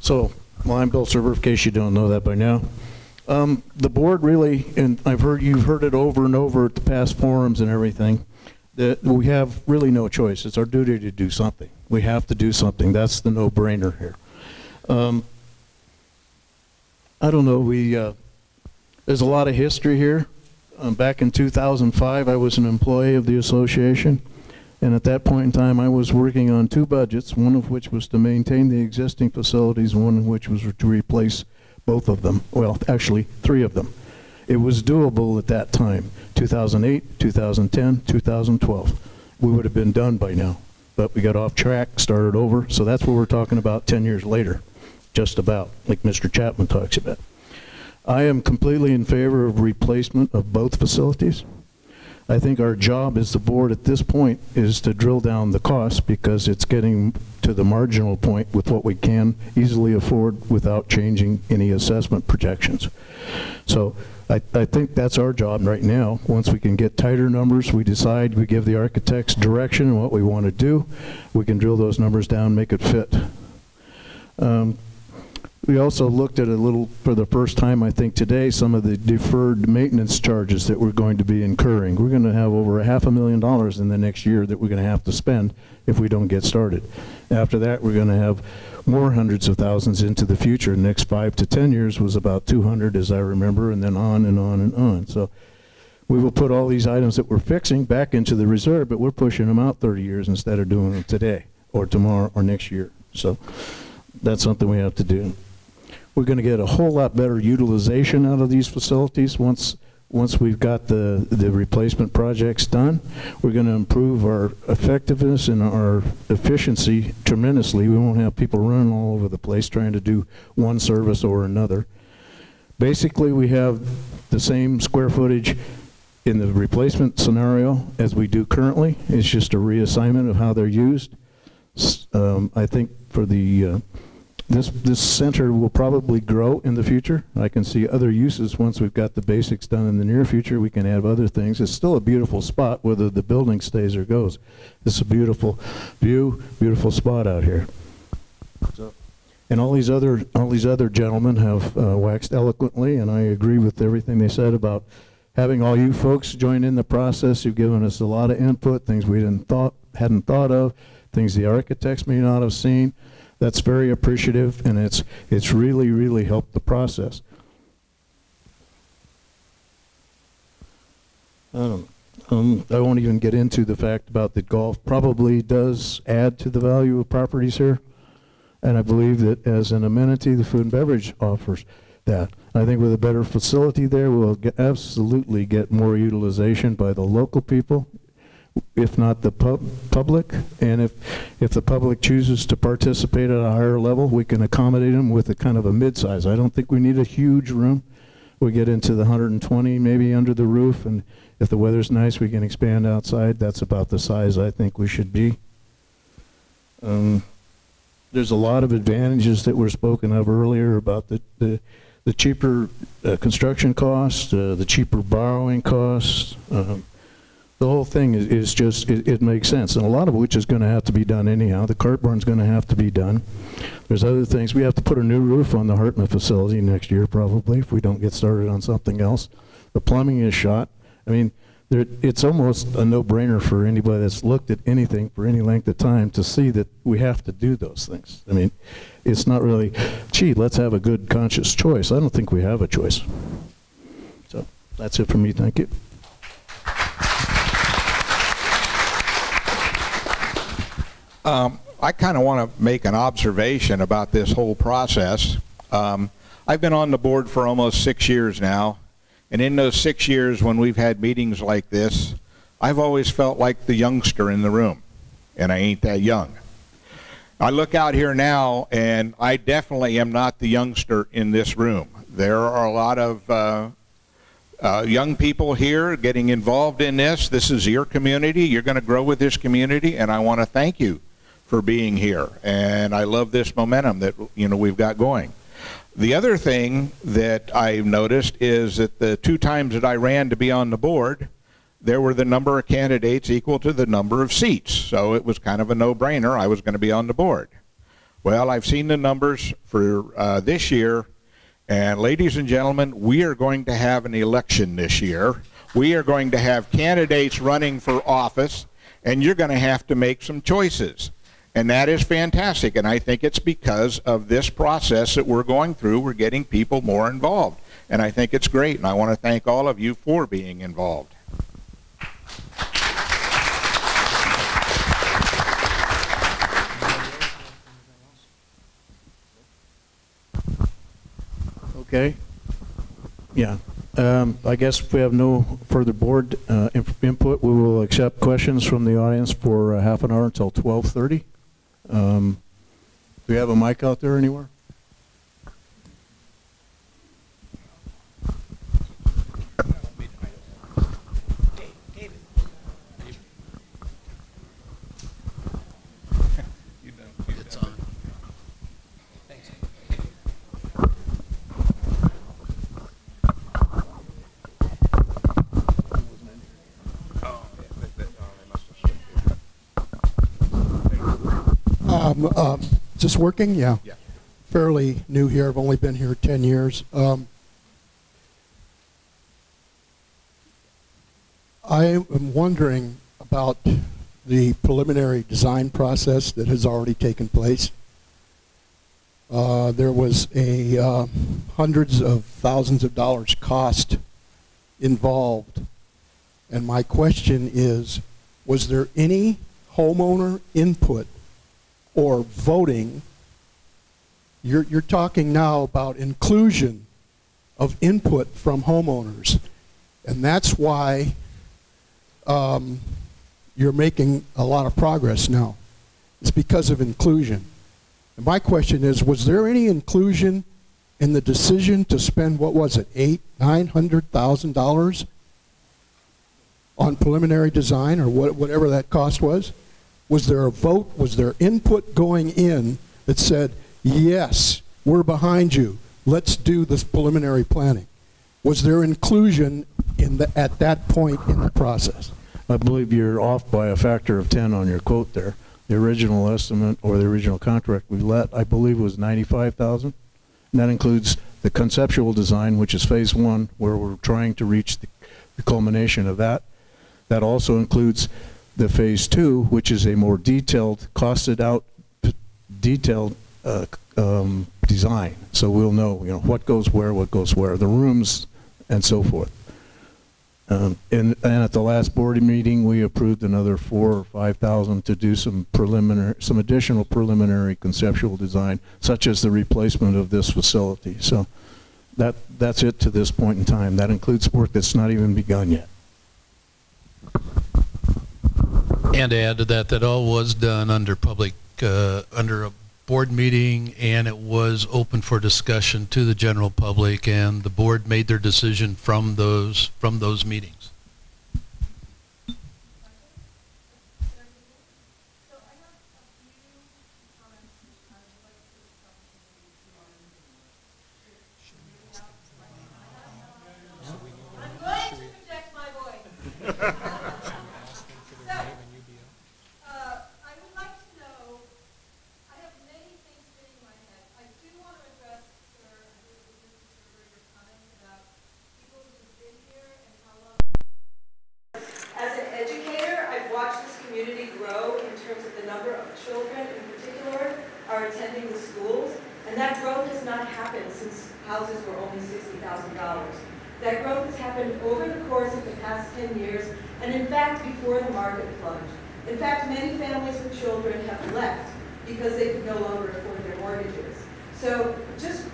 So, well, I'm Bill Server, in case you don't know that by now. The board really, and you've heard it over and over at the past forums and everything, that we have really no choice. It's our duty to do something. We have to do something. That's the no-brainer here. I don't know, there's a lot of history here. Back in 2005, I was an employee of the association. And at that point in time, I was working on two budgets, one of which was to maintain the existing facilities, one of which was to replace both of them. Well, actually, three of them. It was doable at that time, 2008, 2010, 2012. We would have been done by now, but we got off track, started over, so that's what we're talking about 10 years later, just about, like Mr. Chapman talks about. I am completely in favor of replacement of both facilities. I think our job as the board at this point is to drill down the cost, because it's getting to the marginal point with what we can easily afford without changing any assessment projections. So I think that's our job right now. Once we can get tighter numbers, we decide, we give the architects direction on what we want to do, we can drill those numbers down, make it fit. We also looked at a little, for the first time I think today, some of the deferred maintenance charges that we're going to be incurring. We're going to have over $500,000 in the next year that we're going to have to spend if we don't get started. After that, we're going to have more hundreds of thousands into the future. The next 5 to 10 years was about 200, as I remember, and then on and on and on. So we will put all these items that we're fixing back into the reserve, but we're pushing them out 30 years instead of doing them today or tomorrow or next year. So that's something we have to do. We're going to get a whole lot better utilization out of these facilities once once we've got the replacement projects done, we're going to improve our effectiveness and our efficiency tremendously. We won't have people running all over the place trying to do one service or another. Basically, we have the same square footage in the replacement scenario as we do currently. It's just a reassignment of how they're used. I think for the this center will probably grow in the future. I can see other uses once we've got the basics done in the near future. We can add other things. It's still a beautiful spot whether the building stays or goes. It's a beautiful view, beautiful spot out here. So, and all these other gentlemen have waxed eloquently, and I agree with everything they said about having all you folks join in the process. You've given us a lot of input, things we hadn't thought of, things the architects may not have seen. That's very appreciative, and it's really, really helped the process. I won't even get into the fact about that golf probably does add to the value of properties here, and I believe that as an amenity, the food and beverage offers that. I think with a better facility there, we'll absolutely get more utilization by the local people, if not the public. And if the public chooses to participate at a higher level, we can accommodate them with a kind of a mid-size. I don't think we need a huge room. We get into the 120 maybe under the roof, and if the weather's nice, we can expand outside. That's about the size I think we should be. There's a lot of advantages that were spoken of earlier about the cheaper construction costs, the cheaper borrowing costs. The whole thing is just, it makes sense, and a lot of which is going to have to be done anyhow. The cart barn's going to have to be done. There's other things. We have to put a new roof on the Hartman facility next year probably if we don't get started on something else. The plumbing is shot. I mean, it's almost a no-brainer for anybody that's looked at anything for any length of time to see that we have to do those things. I mean, it's not really, gee, let's have a good conscious choice. I don't think we have a choice. So that's it for me. Thank you.
I kind of want to make an observation about this whole process. I've been on the board for almost 6 years now, and in those 6 years when we've had meetings like this, I've always felt like the youngster in the room, and I ain't that young. I look out here now, and I definitely am not the youngster in this room. There are a lot of young people here getting involved in this. This is your community. You're going to grow with this community, and I want to thank you for being here. And I love this momentum that we've got going. The other thing that I've noticed is that the 2 times that I ran to be on the board, there were the number of candidates equal to the number of seats. So it was kind of a no-brainer. I was going to be on the board. Well, I've seen the numbers for this year, and ladies and gentlemen, we are going to have an election this year. We are going to have candidates running for office, and you're going to have to make some choices. And that is fantastic, and I think it's because of this process that we're going through. We're getting people more involved, and I think it's great, and I want to thank all of you for being involved.
Okay. Yeah. I guess if we have no further board input, we will accept questions from the audience for half an hour until 12:30. Do we have a mic out there anywhere?
It's on. Thanks.
Is this working? Yeah.
Yeah.
Fairly new here. I've only been here 10 years. I am wondering about the preliminary design process that has already taken place. There was a hundreds of thousands of dollars cost involved. And my question is, was there any homeowner input or voting? You're talking now about inclusion of input from homeowners. And that's why you're making a lot of progress now. It's because of inclusion. And my question is, was there any inclusion in the decision to spend, what was it, $900,000 on preliminary design, or whatever that cost was? Was there a vote, was there input going in that said, yes, we're behind you, let's do this preliminary planning? Was there inclusion at that point in the process?
I believe you're off by a factor of 10 on your quote there. The original estimate, or the original contract we let, I believe, was $95,000. And that includes the conceptual design, which is phase 1, where we're trying to reach the culmination of that. That also includes the phase 2, which is a more detailed, costed out, detailed design. So we'll know, what goes where, the rooms, and so forth. And at the last board meeting, we approved another $4,000 or $5,000 to do some additional preliminary conceptual design, such as the replacement of this facility. So that's it to this point in time. That includes work that's not even begun yet.
And to add to that, that all was done under under a board meeting, and it was open for discussion to the general public, and the board made their decision from those meetings.
I'm going to protect my voice.
Attending the schools, and that growth has not happened since houses were only $60,000. That growth has happened over the course of the past 10 years, and in fact before the market plunged. In fact, many families with children have left because they could no longer afford their mortgages. So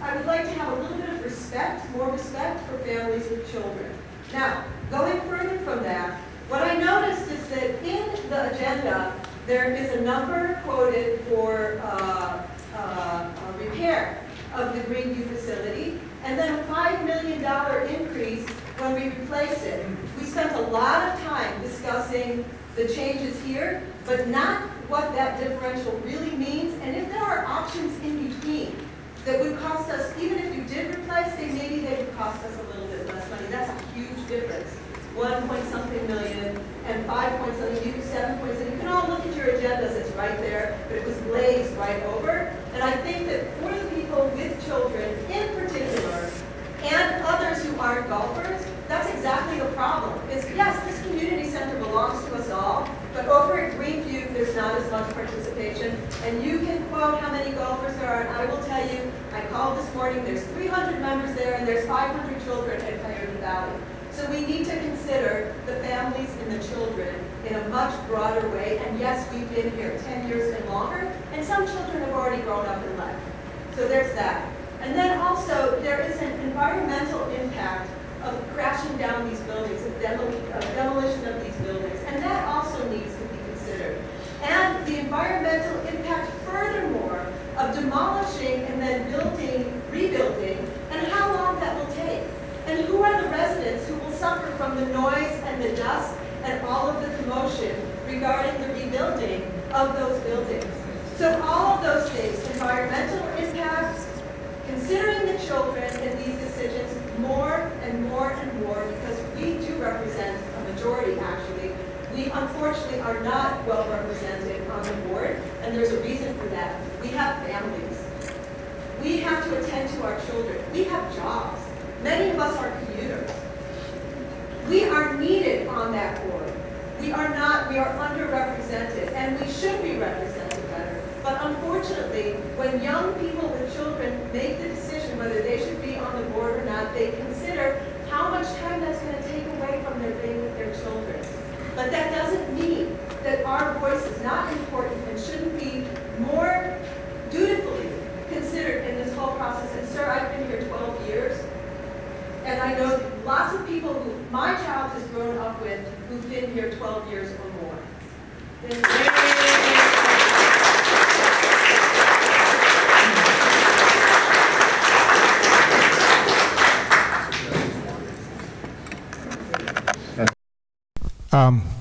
I would like to have a little bit of respect, more respect for families with children. Now, going further from that, what I noticed is that in the agenda, there is a number quoted for repair of the Greenview facility, and then a $5 million increase when we replace it. We spent a lot of time discussing the changes here, but not what that differential really means, and if there are options in between that would cost us, even if you did replace, maybe they would cost us a little bit less money. That's a huge difference. 1 point something million and 5 point something, you 7 point something. You can all look at your agendas, it's right there, but it was glazed right over. And I think that for the people with children in particular, and others who aren't golfers, that's exactly the problem. Is yes, this community center belongs to us all, but over at Greenview, there's not as much participation. And you can quote how many golfers there are, and I will tell you, I called this morning, there's 300 members there, and there's 500 children at Coyote Valley. So we need to consider the families and the children in a much broader way. And yes, we've been here 10 years and longer, and some children have already grown up and left. So there's that. And then also, there is an environmental impact of crashing down these buildings, of demolition of these buildings, and that also needs to be considered. And the environmental impact, furthermore, of demolishing and then rebuilding, and how long that will take. And who are the residents who will suffer from the noise and the dust and all of the commotion regarding the rebuilding of those buildings? So all of those things, environmental impacts, considering the children in these decisions more and more and more, because we do represent a majority, actually. We unfortunately are not well represented on the board, and there's a reason for that. We have families. We have to attend to our children. We have jobs. Many of us are commuters. We are needed on that board. We are underrepresented, and we should be represented better. But unfortunately, when young people with children make the decision whether they should be on the board or not, they consider how much time that's going to take away from their being with their children. But that doesn't mean that our voice is not important and shouldn't be more dutifully considered in this whole process. And sir, I've been here 12 years. And I know lots of people who, my child here 12 years or more. Thank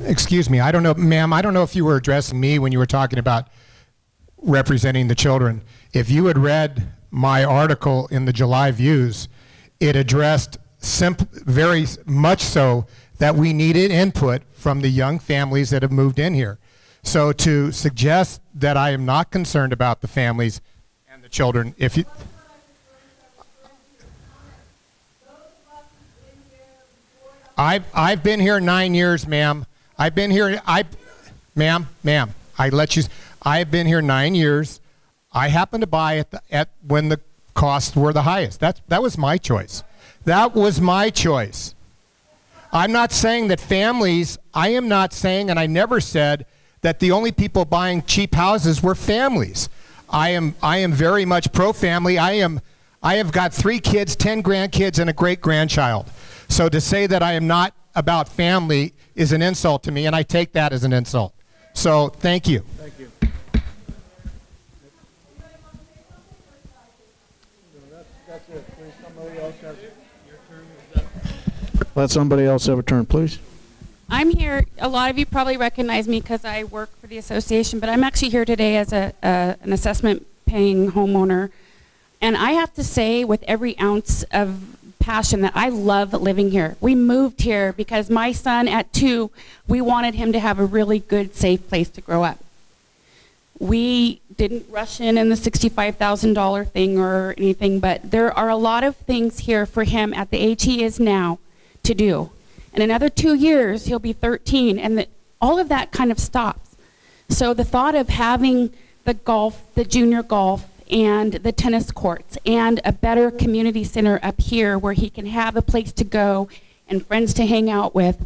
Excuse me, I don't know, ma'am, I don't know if you were addressing me when you were talking about representing the children. If you had read my article in the July Views, it addressed very much so that we needed input from the young families that have moved in here. So to suggest that I am not concerned about the families and the children, if you... I've been here 9 years, ma'am. I've been here, ma'am, I've been here 9 years. I happened to buy at when the costs were the highest. That was my choice. That was my choice. I'm not saying that families, I am not saying, and I never said, that the only people buying cheap houses were families. I am very much pro-family. I have got 3 kids, 10 grandkids, and a great-grandchild. So to say that I am not about family is an insult to me, and I take that as an insult. So thank you.
Thank you. That's it. Please, somebody else has your turn. Let somebody else have a turn, please.
I'm here, a lot of you probably recognize me because I work for the association, but I'm actually here today as an assessment paying homeowner. And I have to say, with every ounce of passion, that I love living here. We moved here because my son at 2, we wanted him to have a really good, safe place to grow up. We didn't rush in the $65,000 thing or anything, but there are a lot of things here for him at the age he is now to do. In another 2 years, he'll be 13, and all of that kind of stops. So the thought of having the golf, the junior golf, and the tennis courts, and a better community center up here where he can have a place to go and friends to hang out with,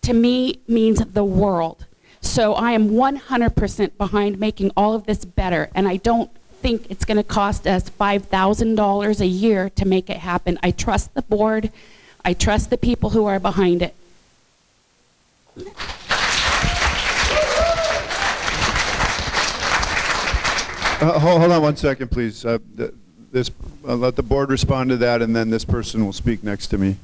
to me means the world. So I am 100% behind making all of this better, and I don't think it's going to cost us $5,000 a year to make it happen. I trust the board. I trust the people who are behind it.
Hold on 1 second, please. Let the board respond to that, and then this person will speak next to me.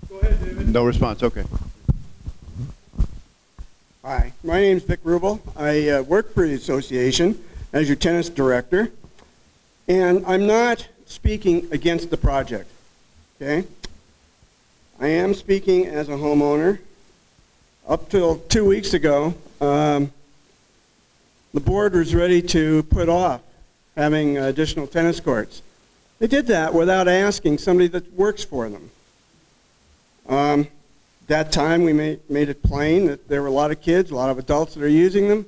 Go ahead, David.
No response. Okay.
Hi, my name is Vic Rubel. I work for the association as your tennis director, and I'm not speaking against the project, okay? I am speaking as a homeowner. Up till 2 weeks ago, the board was ready to put off having additional tennis courts. They did that without asking somebody that works for them. That time we made it plain that there were a lot of kids, a lot of adults that are using them.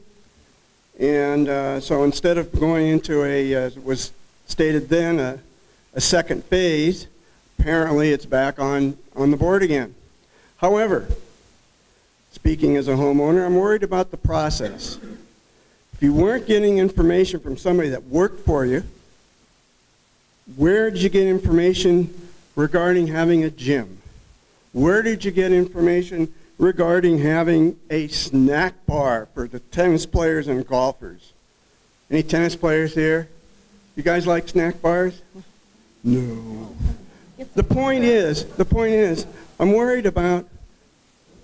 And so instead of going into as it was stated then, a second phase, apparently it's back on the board again. However, speaking as a homeowner, I'm worried about the process. If you weren't getting information from somebody that worked for you, where did you get information regarding having a gym? Where did you get information regarding having a snack bar for the tennis players and golfers? Any tennis players here? You guys like snack bars? No. The point is, I'm worried about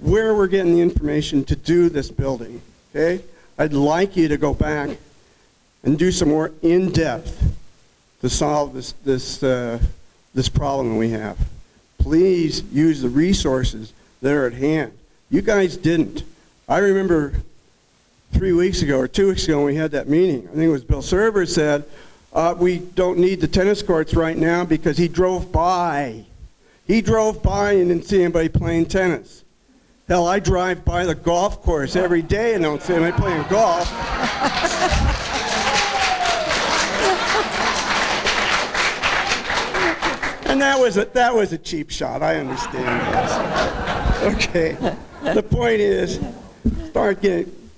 where we're getting the information to do this building, okay? I'd like you to go back and do some more in-depth to solve this problem that we have. Please use the resources that are at hand. You guys didn't. I remember 3 weeks ago or 2 weeks ago when we had that meeting, I think it was Bill Server said, we don't need the tennis courts right now because he drove by. He drove by and didn't see anybody playing tennis. Hell, I drive by the golf course every day and don't see anybody playing golf. And that was a cheap shot. I understand that. Okay. The point is,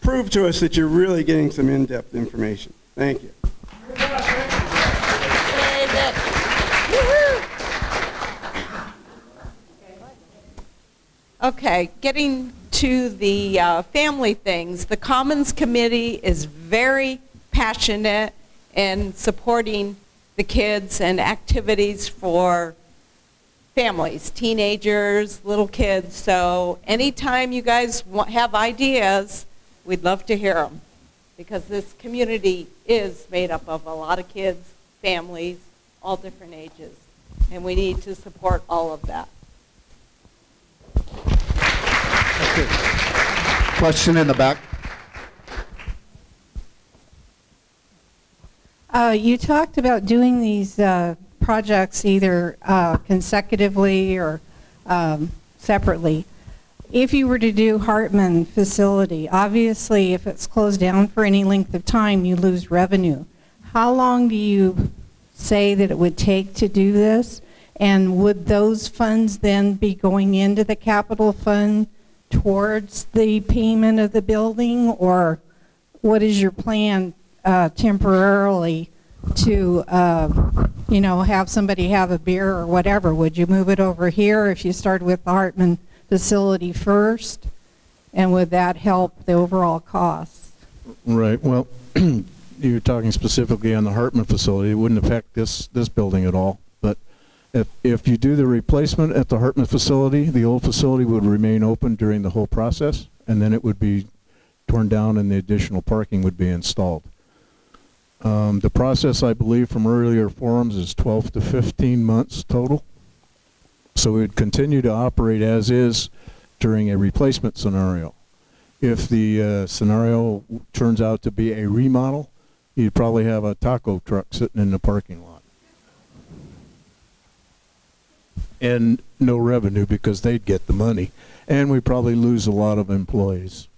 prove to us that you're really getting some in-depth information. Thank you.
Okay, getting to the family things, the Commons Committee is very passionate in supporting the kids and activities for families, teenagers, little kids. So anytime you guys have ideas, we'd love to hear them, because this community is made up of a lot of kids, families, all different ages, and we need to support all of that.
Question in the back.
You talked about doing these projects either consecutively or separately. If you were to do Hartman facility, obviously if it's closed down for any length of time, you lose revenue. How long do you say that it would take to do this? And would those funds then be going into the capital fund towards the payment of the building? Or what is your plan temporarily to, you know, have somebody have a beer or whatever? Would you move it over here if you started with the Hartman facility first? And would that help the overall costs?
Right. Well, you're talking specifically on the Hartman facility. It wouldn't affect this building at all. But if you do the replacement at the Hartman facility, the old facility would remain open during the whole process, and then it would be torn down and the additional parking would be installed. The process, I believe, from earlier forums is 12 to 15 months total. So it would continue to operate as is during a replacement scenario. If the scenario turns out to be a remodel, you'd probably have a taco truck sitting in the parking lot. And no revenue because they'd get the money. And we'd probably lose a lot of employees.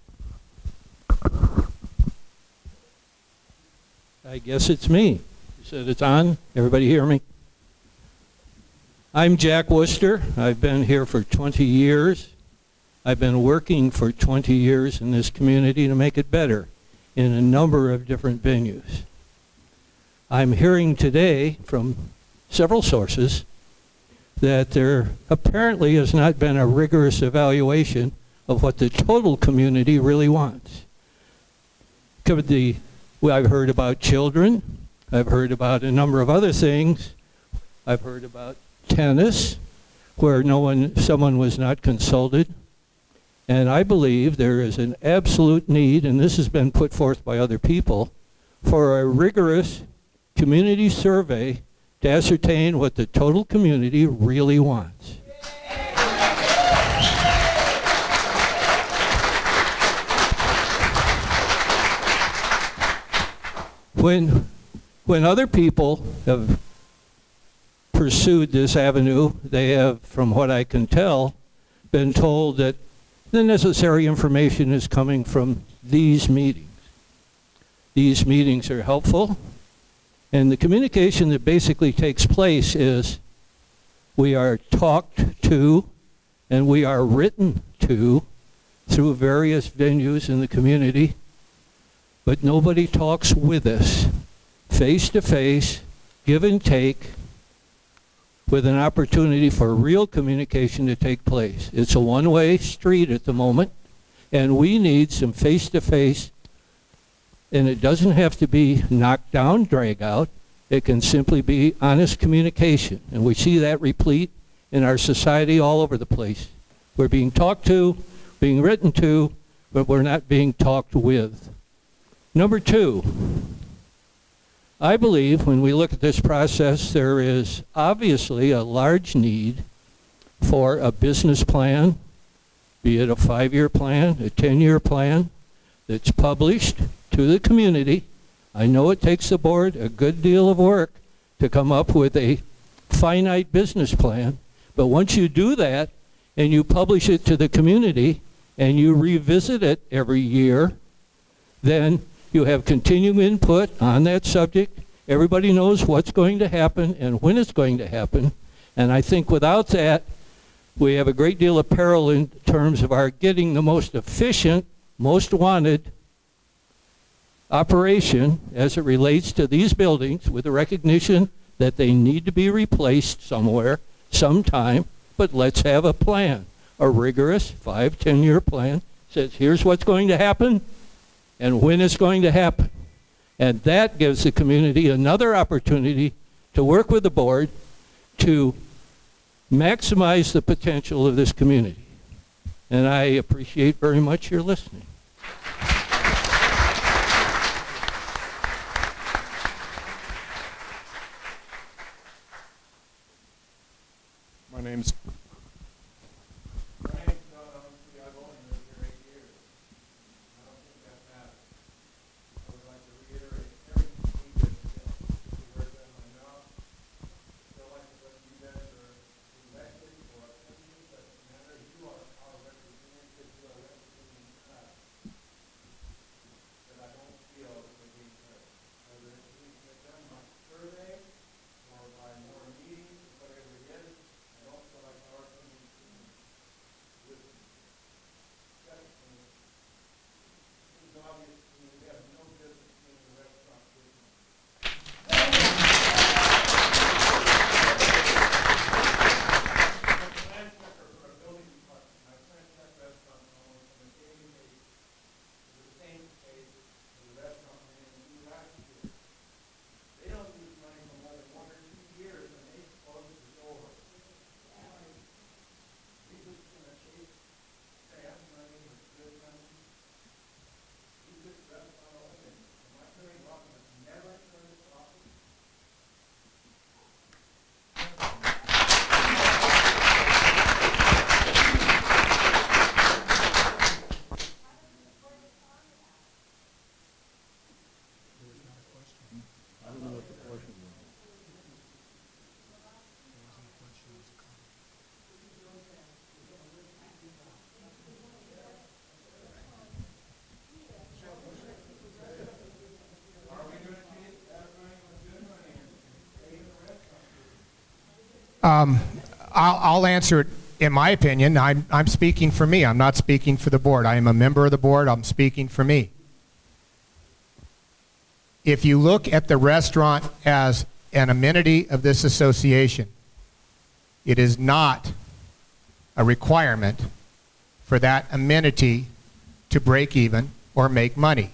I guess it's me. You said it's on. Everybody hear me? I'm Jack Worcester. I've been here for 20 years. I've been working for 20 years in this community to make it better in a number of different venues. I'm hearing today from several sources that there apparently has not been a rigorous evaluation of what the total community really wants. I've heard about children. I've heard about a number of other things. I've heard about tennis, where someone was not consulted. And I believe there is an absolute need, and this has been put forth by other people, for a rigorous community survey to ascertain what the total community really wants. When other people have pursued this avenue, they have, from what I can tell, been told that the necessary information is coming from these meetings. These meetings are helpful, and the communication that basically takes place is we are talked to and we are written to through various venues in the community, but nobody talks with us, face to face, give and take, with an opportunity for real communication to take place. It's a one-way street at the moment, and we need some face-to-face, and it doesn't have to be knocked down, drag out. It can simply be honest communication, and we see that replete in our society all over the place. We're being talked to, being written to, but we're not being talked with. Number two, I believe when we look at this process, there is obviously a large need for a business plan, be it a 5-year plan, a 10-year plan, that's published to the community. I know it takes the board a good deal of work to come up with a finite business plan, but once you do that and you publish it to the community and you revisit it every year, then you have continuing input on that subject. Everybody knows what's going to happen and when it's going to happen. And I think without that, we have a great deal of peril in terms of our getting the most efficient, most wanted operation as it relates to these buildings, with the recognition that they need to be replaced somewhere, sometime, but let's have a plan. a rigorous 5-10-year plan, says here's what's going to happen and when it's going to happen. And that gives the community another opportunity to work with the board to maximize the potential of this community. And I appreciate very much your listening.
My name's I'll answer it in my opinion. I'm speaking for me. I'm not speaking for the board. I am a member of the board. I'm speaking for me. If you look at the restaurant as an amenity of this association, it is not a requirement for that amenity to break even or make money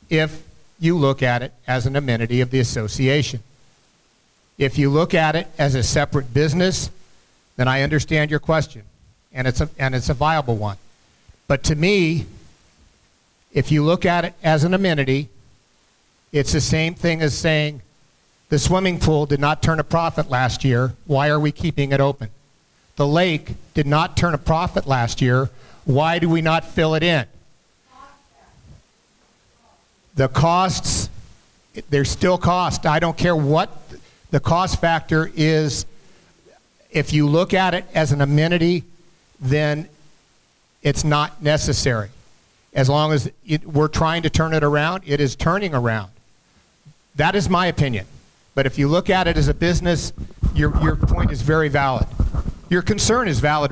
if you look at it as an amenity of the association. If you look at it as a separate business, then I understand your question, and it's a viable one. But to me, if you look at it as an amenity, it's the same thing as saying the swimming pool did not turn a profit last year. Why are we keeping it open? The lake did not turn a profit last year. Why do we not fill it in? The costs, there's still cost. I don't care what the cost factor is. If you look at it as an amenity, then it's not necessary. As long as we're trying to turn it around, it is turning around. That is my opinion. But if you look at it as a business, your point is very valid. Your concern is valid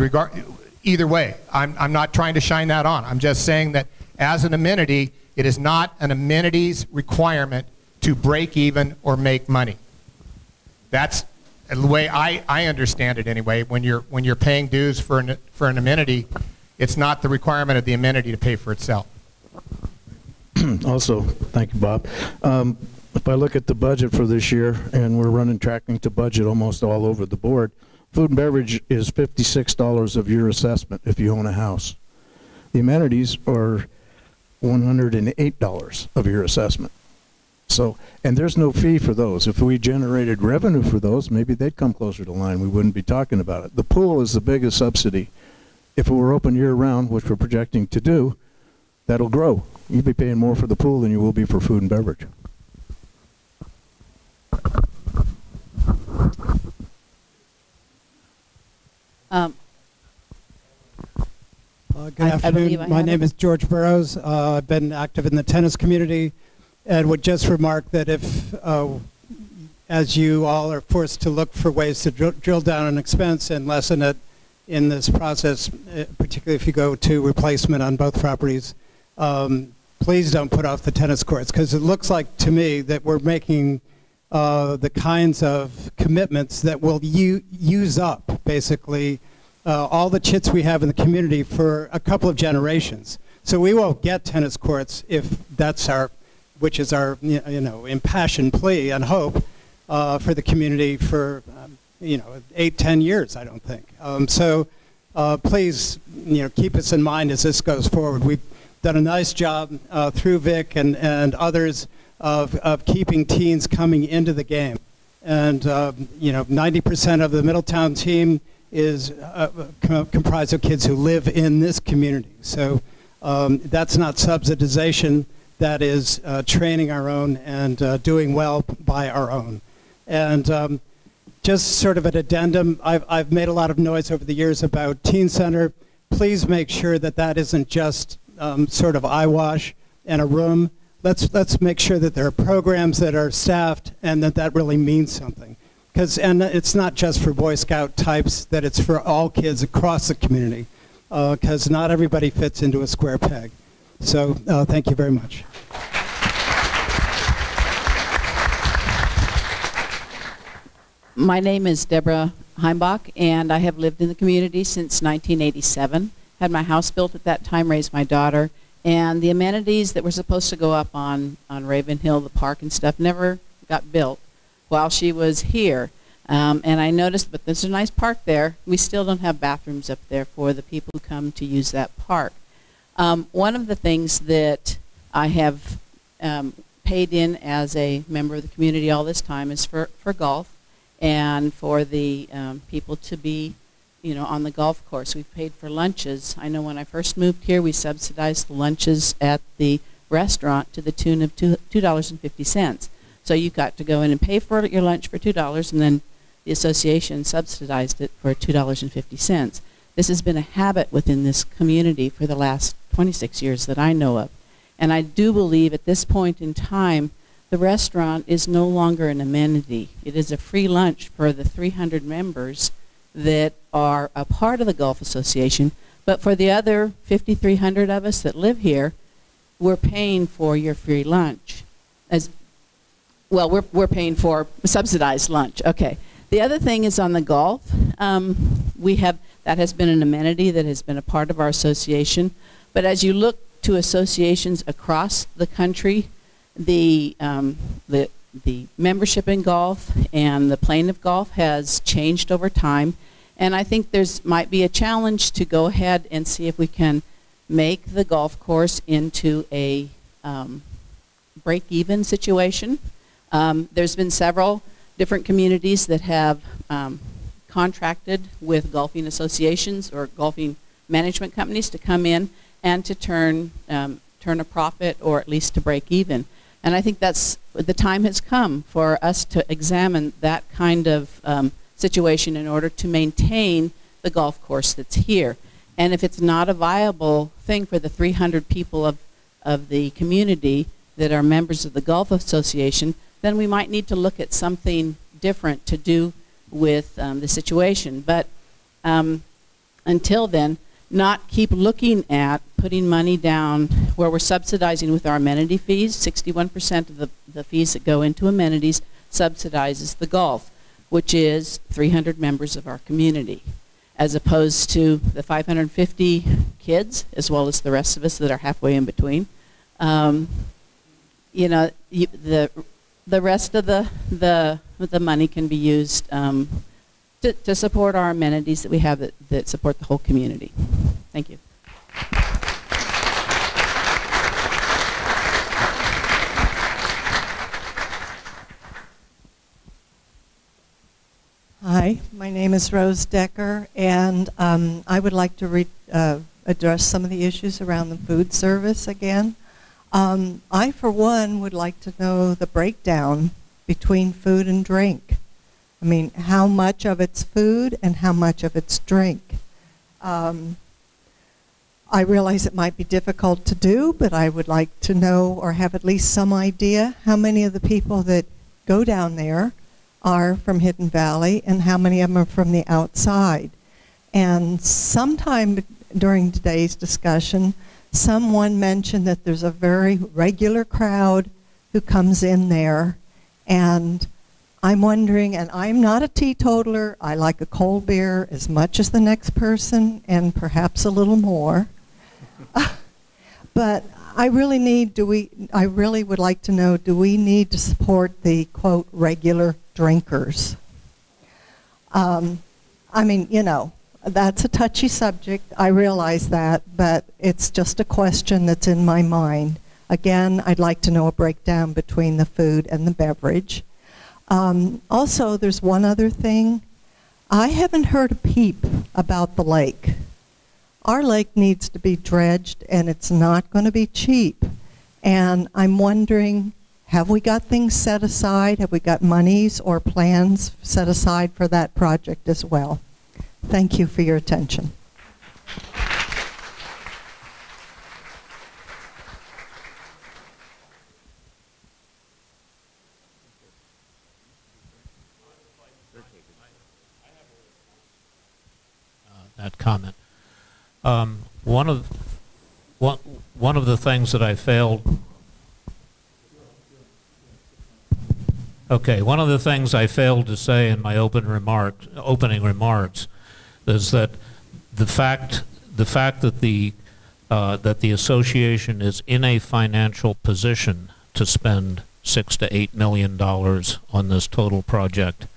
either way. I'm not trying to shine that on. I'm just saying that as an amenity, it is not an amenities requirement to break even or make money. That's the way I understand it anyway. When you're paying dues for an amenity, it's not the requirement of the amenity to pay for itself.
Also, thank you, Bob. If I look at the budget for this year, and we're tracking to budget almost all over the board, food and beverage is $56 of your assessment if you own a house. The amenities are $108 of your assessment. So, and there's no fee for those. If we generated revenue for those, maybe they'd come closer to line. We wouldn't be talking about it. The pool is the biggest subsidy. If it were open year-round, which we're projecting to do, that'll grow. You'll be paying more for the pool than you will be for food and beverage.
Good afternoon. My name is George Burrows. I've been active in the tennis community and would just remark that if, as you all are forced to look for ways to drill down on expense and lessen it in this process, particularly if you go to replacement on both properties, please don't put off the tennis courts, because it looks like to me that we're making the kinds of commitments that will use up basically all the chits we have in the community for a couple of generations. So we won't get tennis courts if that's which is our impassioned plea and hope for the community for 8-10 years, I don't think. So please keep us in mind as this goes forward. We've done a nice job through Vic and others of keeping teens coming into the game. And 90% of the Middletown team is comprised of kids who live in this community. So that's not subsidization, that is training our own and doing well by our own. And just sort of an addendum, I've made a lot of noise over the years about Teen Center. Please make sure that that isn't just sort of eyewash and a room. Let's make sure that there are programs that are staffed and that really means something. And it's not just for Boy Scout types, that it's for all kids across the community, because not everybody fits into a square peg. So thank you very much.
My name is Deborah Heimbach, and I have lived in the community since 1987. Had my house built at that time, raised my daughter, and the amenities that were supposed to go up on Raven Hill, the park and stuff, never got built while she was here. And I noticed, but there's a nice park there. We still don't have bathrooms up there for the people who come to use that park. One of the things that I have paid in as a member of the community all this time is for golf and for the people to be on the golf course. We've paid for lunches. I know when I first moved here, we subsidized the lunches at the restaurant to the tune of $2.50. So you got to go in and pay for your lunch for $2, and then the association subsidized it for $2.50. This has been a habit within this community for the last 26 years that I know of. And I do believe at this point in time, the restaurant is no longer an amenity. It is a free lunch for the 300 members that are a part of the Golf Association. But for the other 5,300 of us that live here, we're paying for your free lunch. We're paying for subsidized lunch. Okay. The other thing is on the golf. That has been an amenity that has been a part of our association. But as you look to associations across the country, the membership in golf and the playing of golf has changed over time. And I think might be a challenge to go ahead and see if we can make the golf course into a break-even situation. There's been several different communities that have contracted with golfing associations or golfing management companies to come in and to turn a profit or at least to break even. And I think the time has come for us to examine that kind of situation in order to maintain the golf course that's here. And if it's not a viable thing for the 300 people of the community that are members of the Golf Association, then we might need to look at something different to do with the situation. But until then, not keep looking at putting money down where we're subsidizing with our amenity fees. 61% of the fees that go into amenities subsidizes the golf, which is 300 members of our community, as opposed to the 550 kids, as well as the rest of us that are halfway in between. The rest of the money can be used to support our amenities that we have that support the whole community. Thank you.
Hi, my name is Rose Decker, and I would like to address some of the issues around the food service again. I, for one, would like to know the breakdown between food and drink. I mean, how much of it's food and how much of it's drink. I realize it might be difficult to do, but I would like to know or have at least some idea how many of the people that go down there are from Hidden Valley and how many of them are from the outside. And sometime during today's discussion, someone mentioned that there's a very regular crowd who comes in there, and I'm wondering, and I'm not a teetotaler, I like a cold beer as much as the next person, and perhaps a little more. But I really would like to know, do we need to support the, quote, regular drinkers? I mean, you know, that's a touchy subject, I realize that, but it's just a question that's in my mind. Again, I'd like to know a breakdown between the food and the beverage. Also, there's one other thing. I haven't heard a peep about the lake. Our lake needs to be dredged, and it's not going to be cheap. And I'm wondering, have we got things set aside? Have we got monies or plans set aside for that project as well? Thank you for your attention.
That comment. One of the things that I failed. Okay, one of the things I failed to say in my opening remarks is that the fact that the association is in a financial position to spend $6 to $8 million on this total project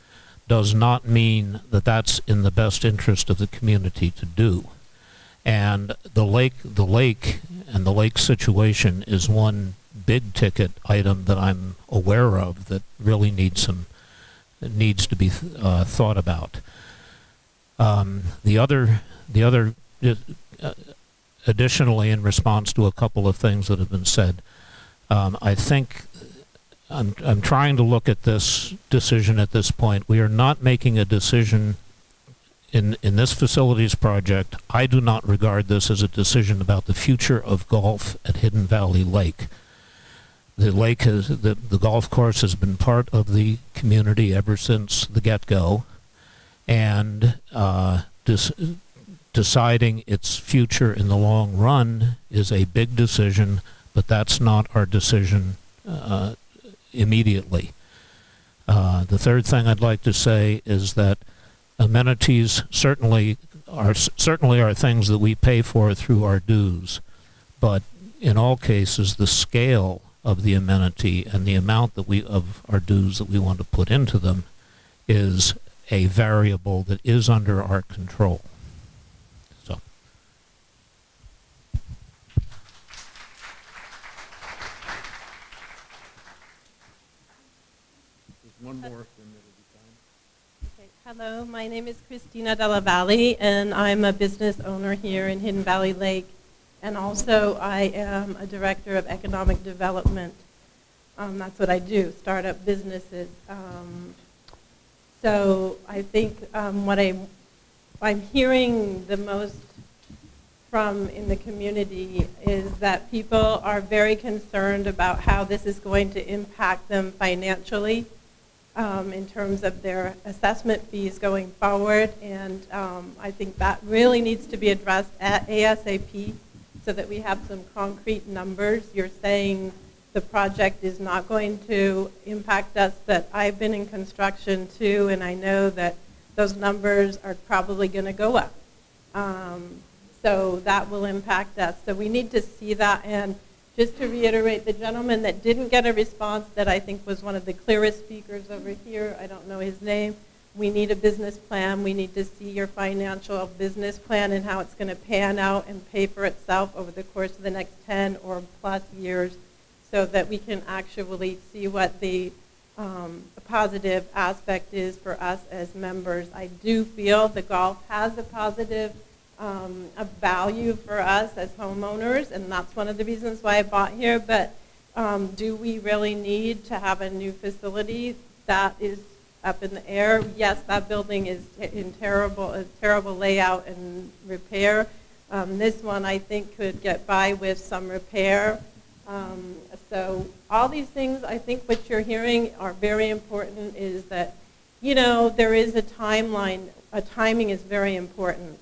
does not mean that that's in the best interest of the community to do. And the lake and the lake situation is one big ticket item that I'm aware of that really needs to be thought about. Additionally, in response to a couple of things that have been said, I think I'm trying to look at this decision at this point. We are not making a decision in this facilities project. I do not regard this as a decision about the future of golf at Hidden Valley Lake. The lake the golf course has been part of the community ever since the get-go, and deciding its future in the long run is a big decision, but that's not our decision immediately. The third thing I'd like to say is that amenities certainly are things that we pay for through our dues, but in all cases the scale of the amenity and the amount of our dues that we want to put into them is a variable that is under our control. So.
One more, then it'll be time. Okay. Hello, my name is Christina Della Valle, and I'm a business owner here in Hidden Valley Lake, and also I am a director of economic development. That's what I do, start up businesses. So I think what I'm hearing the most from in the community is that people are very concerned about how this is going to impact them financially. In terms of their assessment fees going forward, and I think that really needs to be addressed at ASAP so that we have some concrete numbers. You're saying the project is not going to impact us, but I've been in construction too, and I know that those numbers are probably going to go up. So that will impact us. So we need to see that. And just to reiterate, the gentleman that didn't get a response that I think was one of the clearest speakers over here, I don't know his name, we need a business plan. We need to see your financial business plan and how it's going to pan out and pay for itself over the course of the next 10 or plus years so that we can actually see what the positive aspect is for us as members. I do feel the golf has a positive a value for us as homeowners, and that's one of the reasons why I bought here, but do we really need to have a new facility? That is up in the air. Yes, that building is in terrible layout and repair. This one I think could get by with some repair. So all these things, I think what you're hearing are very important, is that, you know, there is a timeline. Timing is very important.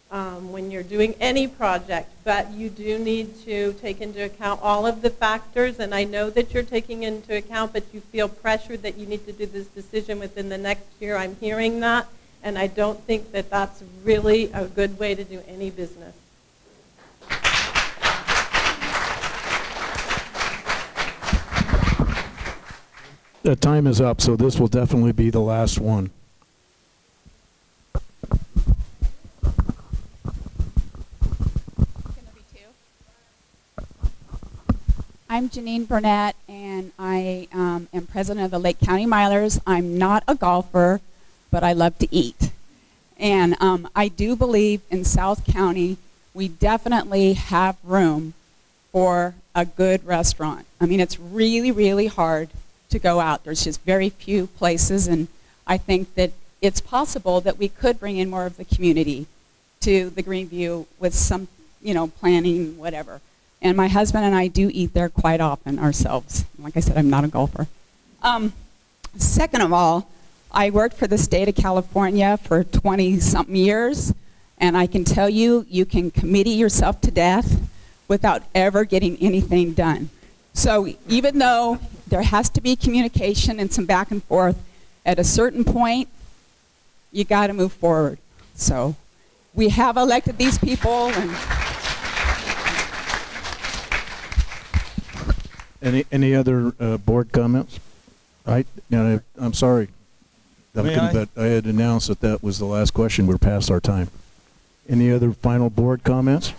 when you're doing any project, but you do need to take into account all of the factors, and I know that you're taking into account, but you feel pressured that you need to do this decision within the next year. I'm hearing that, and I don't think that that's really a good way to do any business.
The time is up, so this will definitely be the last one.
I'm Janine Burnett, and I am president of the Lake County Milers. I'm not a golfer, but I love to eat. And I do believe in South County we definitely have room for a good restaurant. I mean, it's really, really hard to go out. There's just very few places, and I think that it's possible that we could bring in more of the community to the Greenview with some, planning, whatever. And my husband and I do eat there quite often ourselves. Like I said, I'm not a golfer. Second of all, I worked for the state of California for 20-something years, and I can tell you, you can committee yourself to death without ever getting anything done. So even though there has to be communication and some back and forth, at a certain point, you got to move forward. So we have elected these people, and
Any other board comments? I'm sorry, Duncan, but I had announced that that was the last question. We're past our time. Any other final board comments?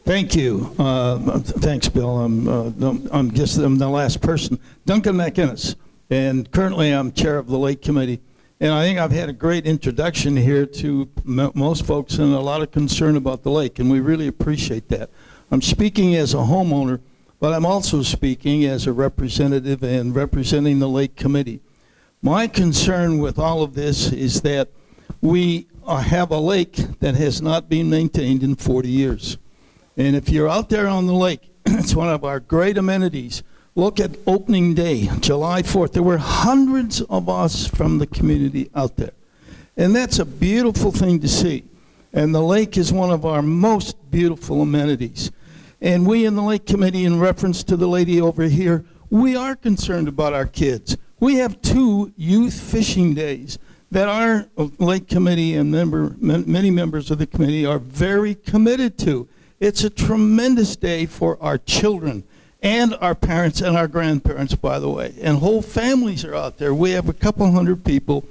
Thank you. Thanks, Bill. I'm the last person. Duncan McInnes, and currently I'm chair of the Lake Committee. And I think I've had a great introduction here to most folks and a lot of concern about the lake, and we really appreciate that. I'm speaking as a homeowner, but I'm also speaking as a representative and representing the Lake Committee. My concern with all of this is that we have a lake that has not been maintained in 40 years. And if you're out there on the lake, it's one of our great amenities. Look at opening day, July 4th. There were hundreds of us from the community out there. And that's a beautiful thing to see. And the lake is one of our most beautiful amenities. And we in the Lake Committee, in reference to the lady over here, we are concerned about our kids. We have 2 youth fishing days that our Lake Committee and many members of the committee are very committed to. It's a tremendous day for our children and our parents and our grandparents, by the way. And whole families are out there. We have a couple hundred people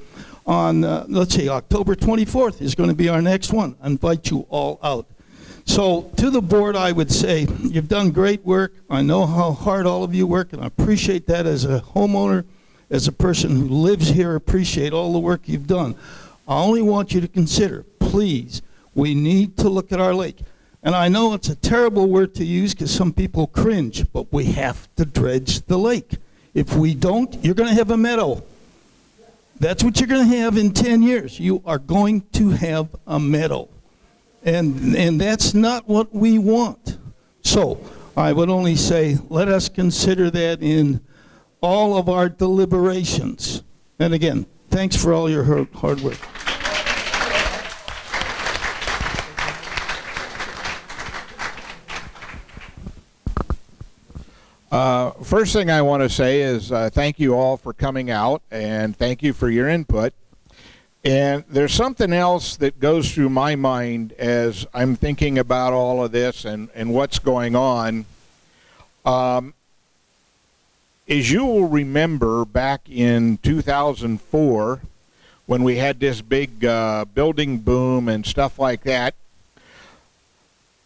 on, let's see, October 24th is going to be our next one. I invite you all out. So to the board, I would say, you've done great work. I know how hard all of you work, and I appreciate that as a homeowner, as a person who lives here, appreciate all the work you've done. I only want you to consider, please, we need to look at our lake. And I know it's a terrible word to use because some people cringe, but we have to dredge the lake. If we don't, you're going to have a meadow. That's what you're going to have in 10 years. You are going to have a meadow. And that's not what we want. So I would only say, let us consider that in all of our deliberations. And again, thanks for all your hard work.
First thing I want to say is thank you all for coming out, and thank you for your input. And there's something else that goes through my mind as I'm thinking about all of this and what's going on. As you will remember, back in 2004, when we had this big building boom and stuff like that,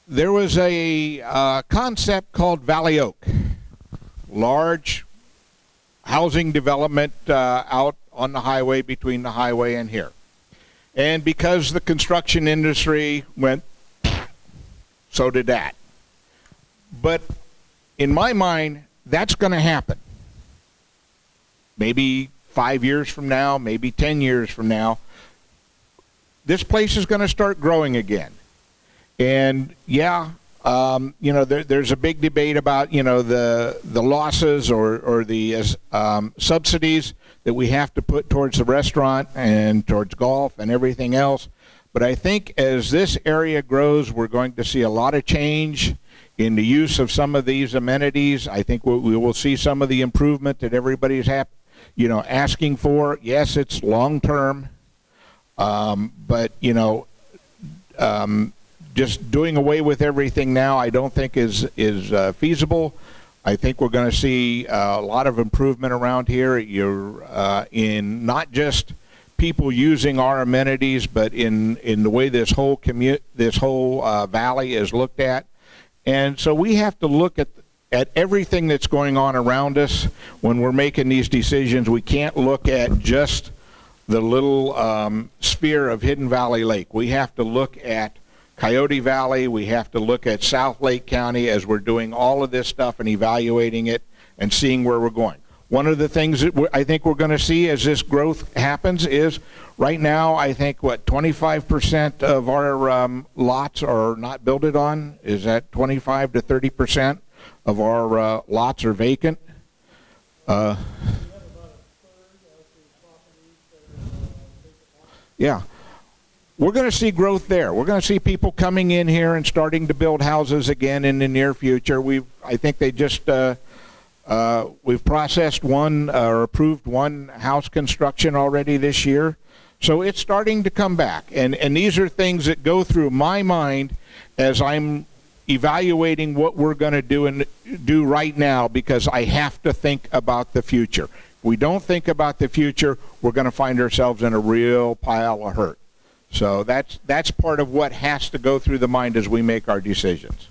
there was a concept called Valley Oak. Large housing development out on the highway, between the highway and here. And because the construction industry went, so did that. But in my mind, that's going to happen. Maybe 5 years from now, maybe 10 years from now. this place is going to start growing again. And yeah, you know, there's a big debate about, you know, the losses or the subsidies that we have to put towards the restaurant and towards golf and everything else. But I think as this area grows, we're going to see a lot of change in the use of some of these amenities. I think we will see some of the improvement that everybody's you know, asking for. Yes, it's long term, but you know, just doing away with everything now, I don't think is feasible. I think we're going to see a lot of improvement around here. You're in not just people using our amenities, but in the way this whole valley is looked at. And so we have to look at everything that's going on around us when we're making these decisions. We can't look at just the little sphere of Hidden Valley Lake. We have to look at Coyote Valley. We have to look at South Lake County as we're doing all of this stuff and evaluating it and seeing where we're going. One of the things that I think we're going to see as this growth happens is right now, I think, what, 25% of our lots are not builded on? Is that 25 to 30% of our lots are vacant? Yeah. We're going to see growth there. We're going to see people coming in here and starting to build houses again in the near future. I think they just we've processed one or approved one house construction already this year. So it's starting to come back. And these are things that go through my mind as I'm evaluating what we're going to do right now, because I have to think about the future. If we don't think about the future, we're going to find ourselves in a real pile of hurt. So that's part of what has to go through the mind as we make our decisions.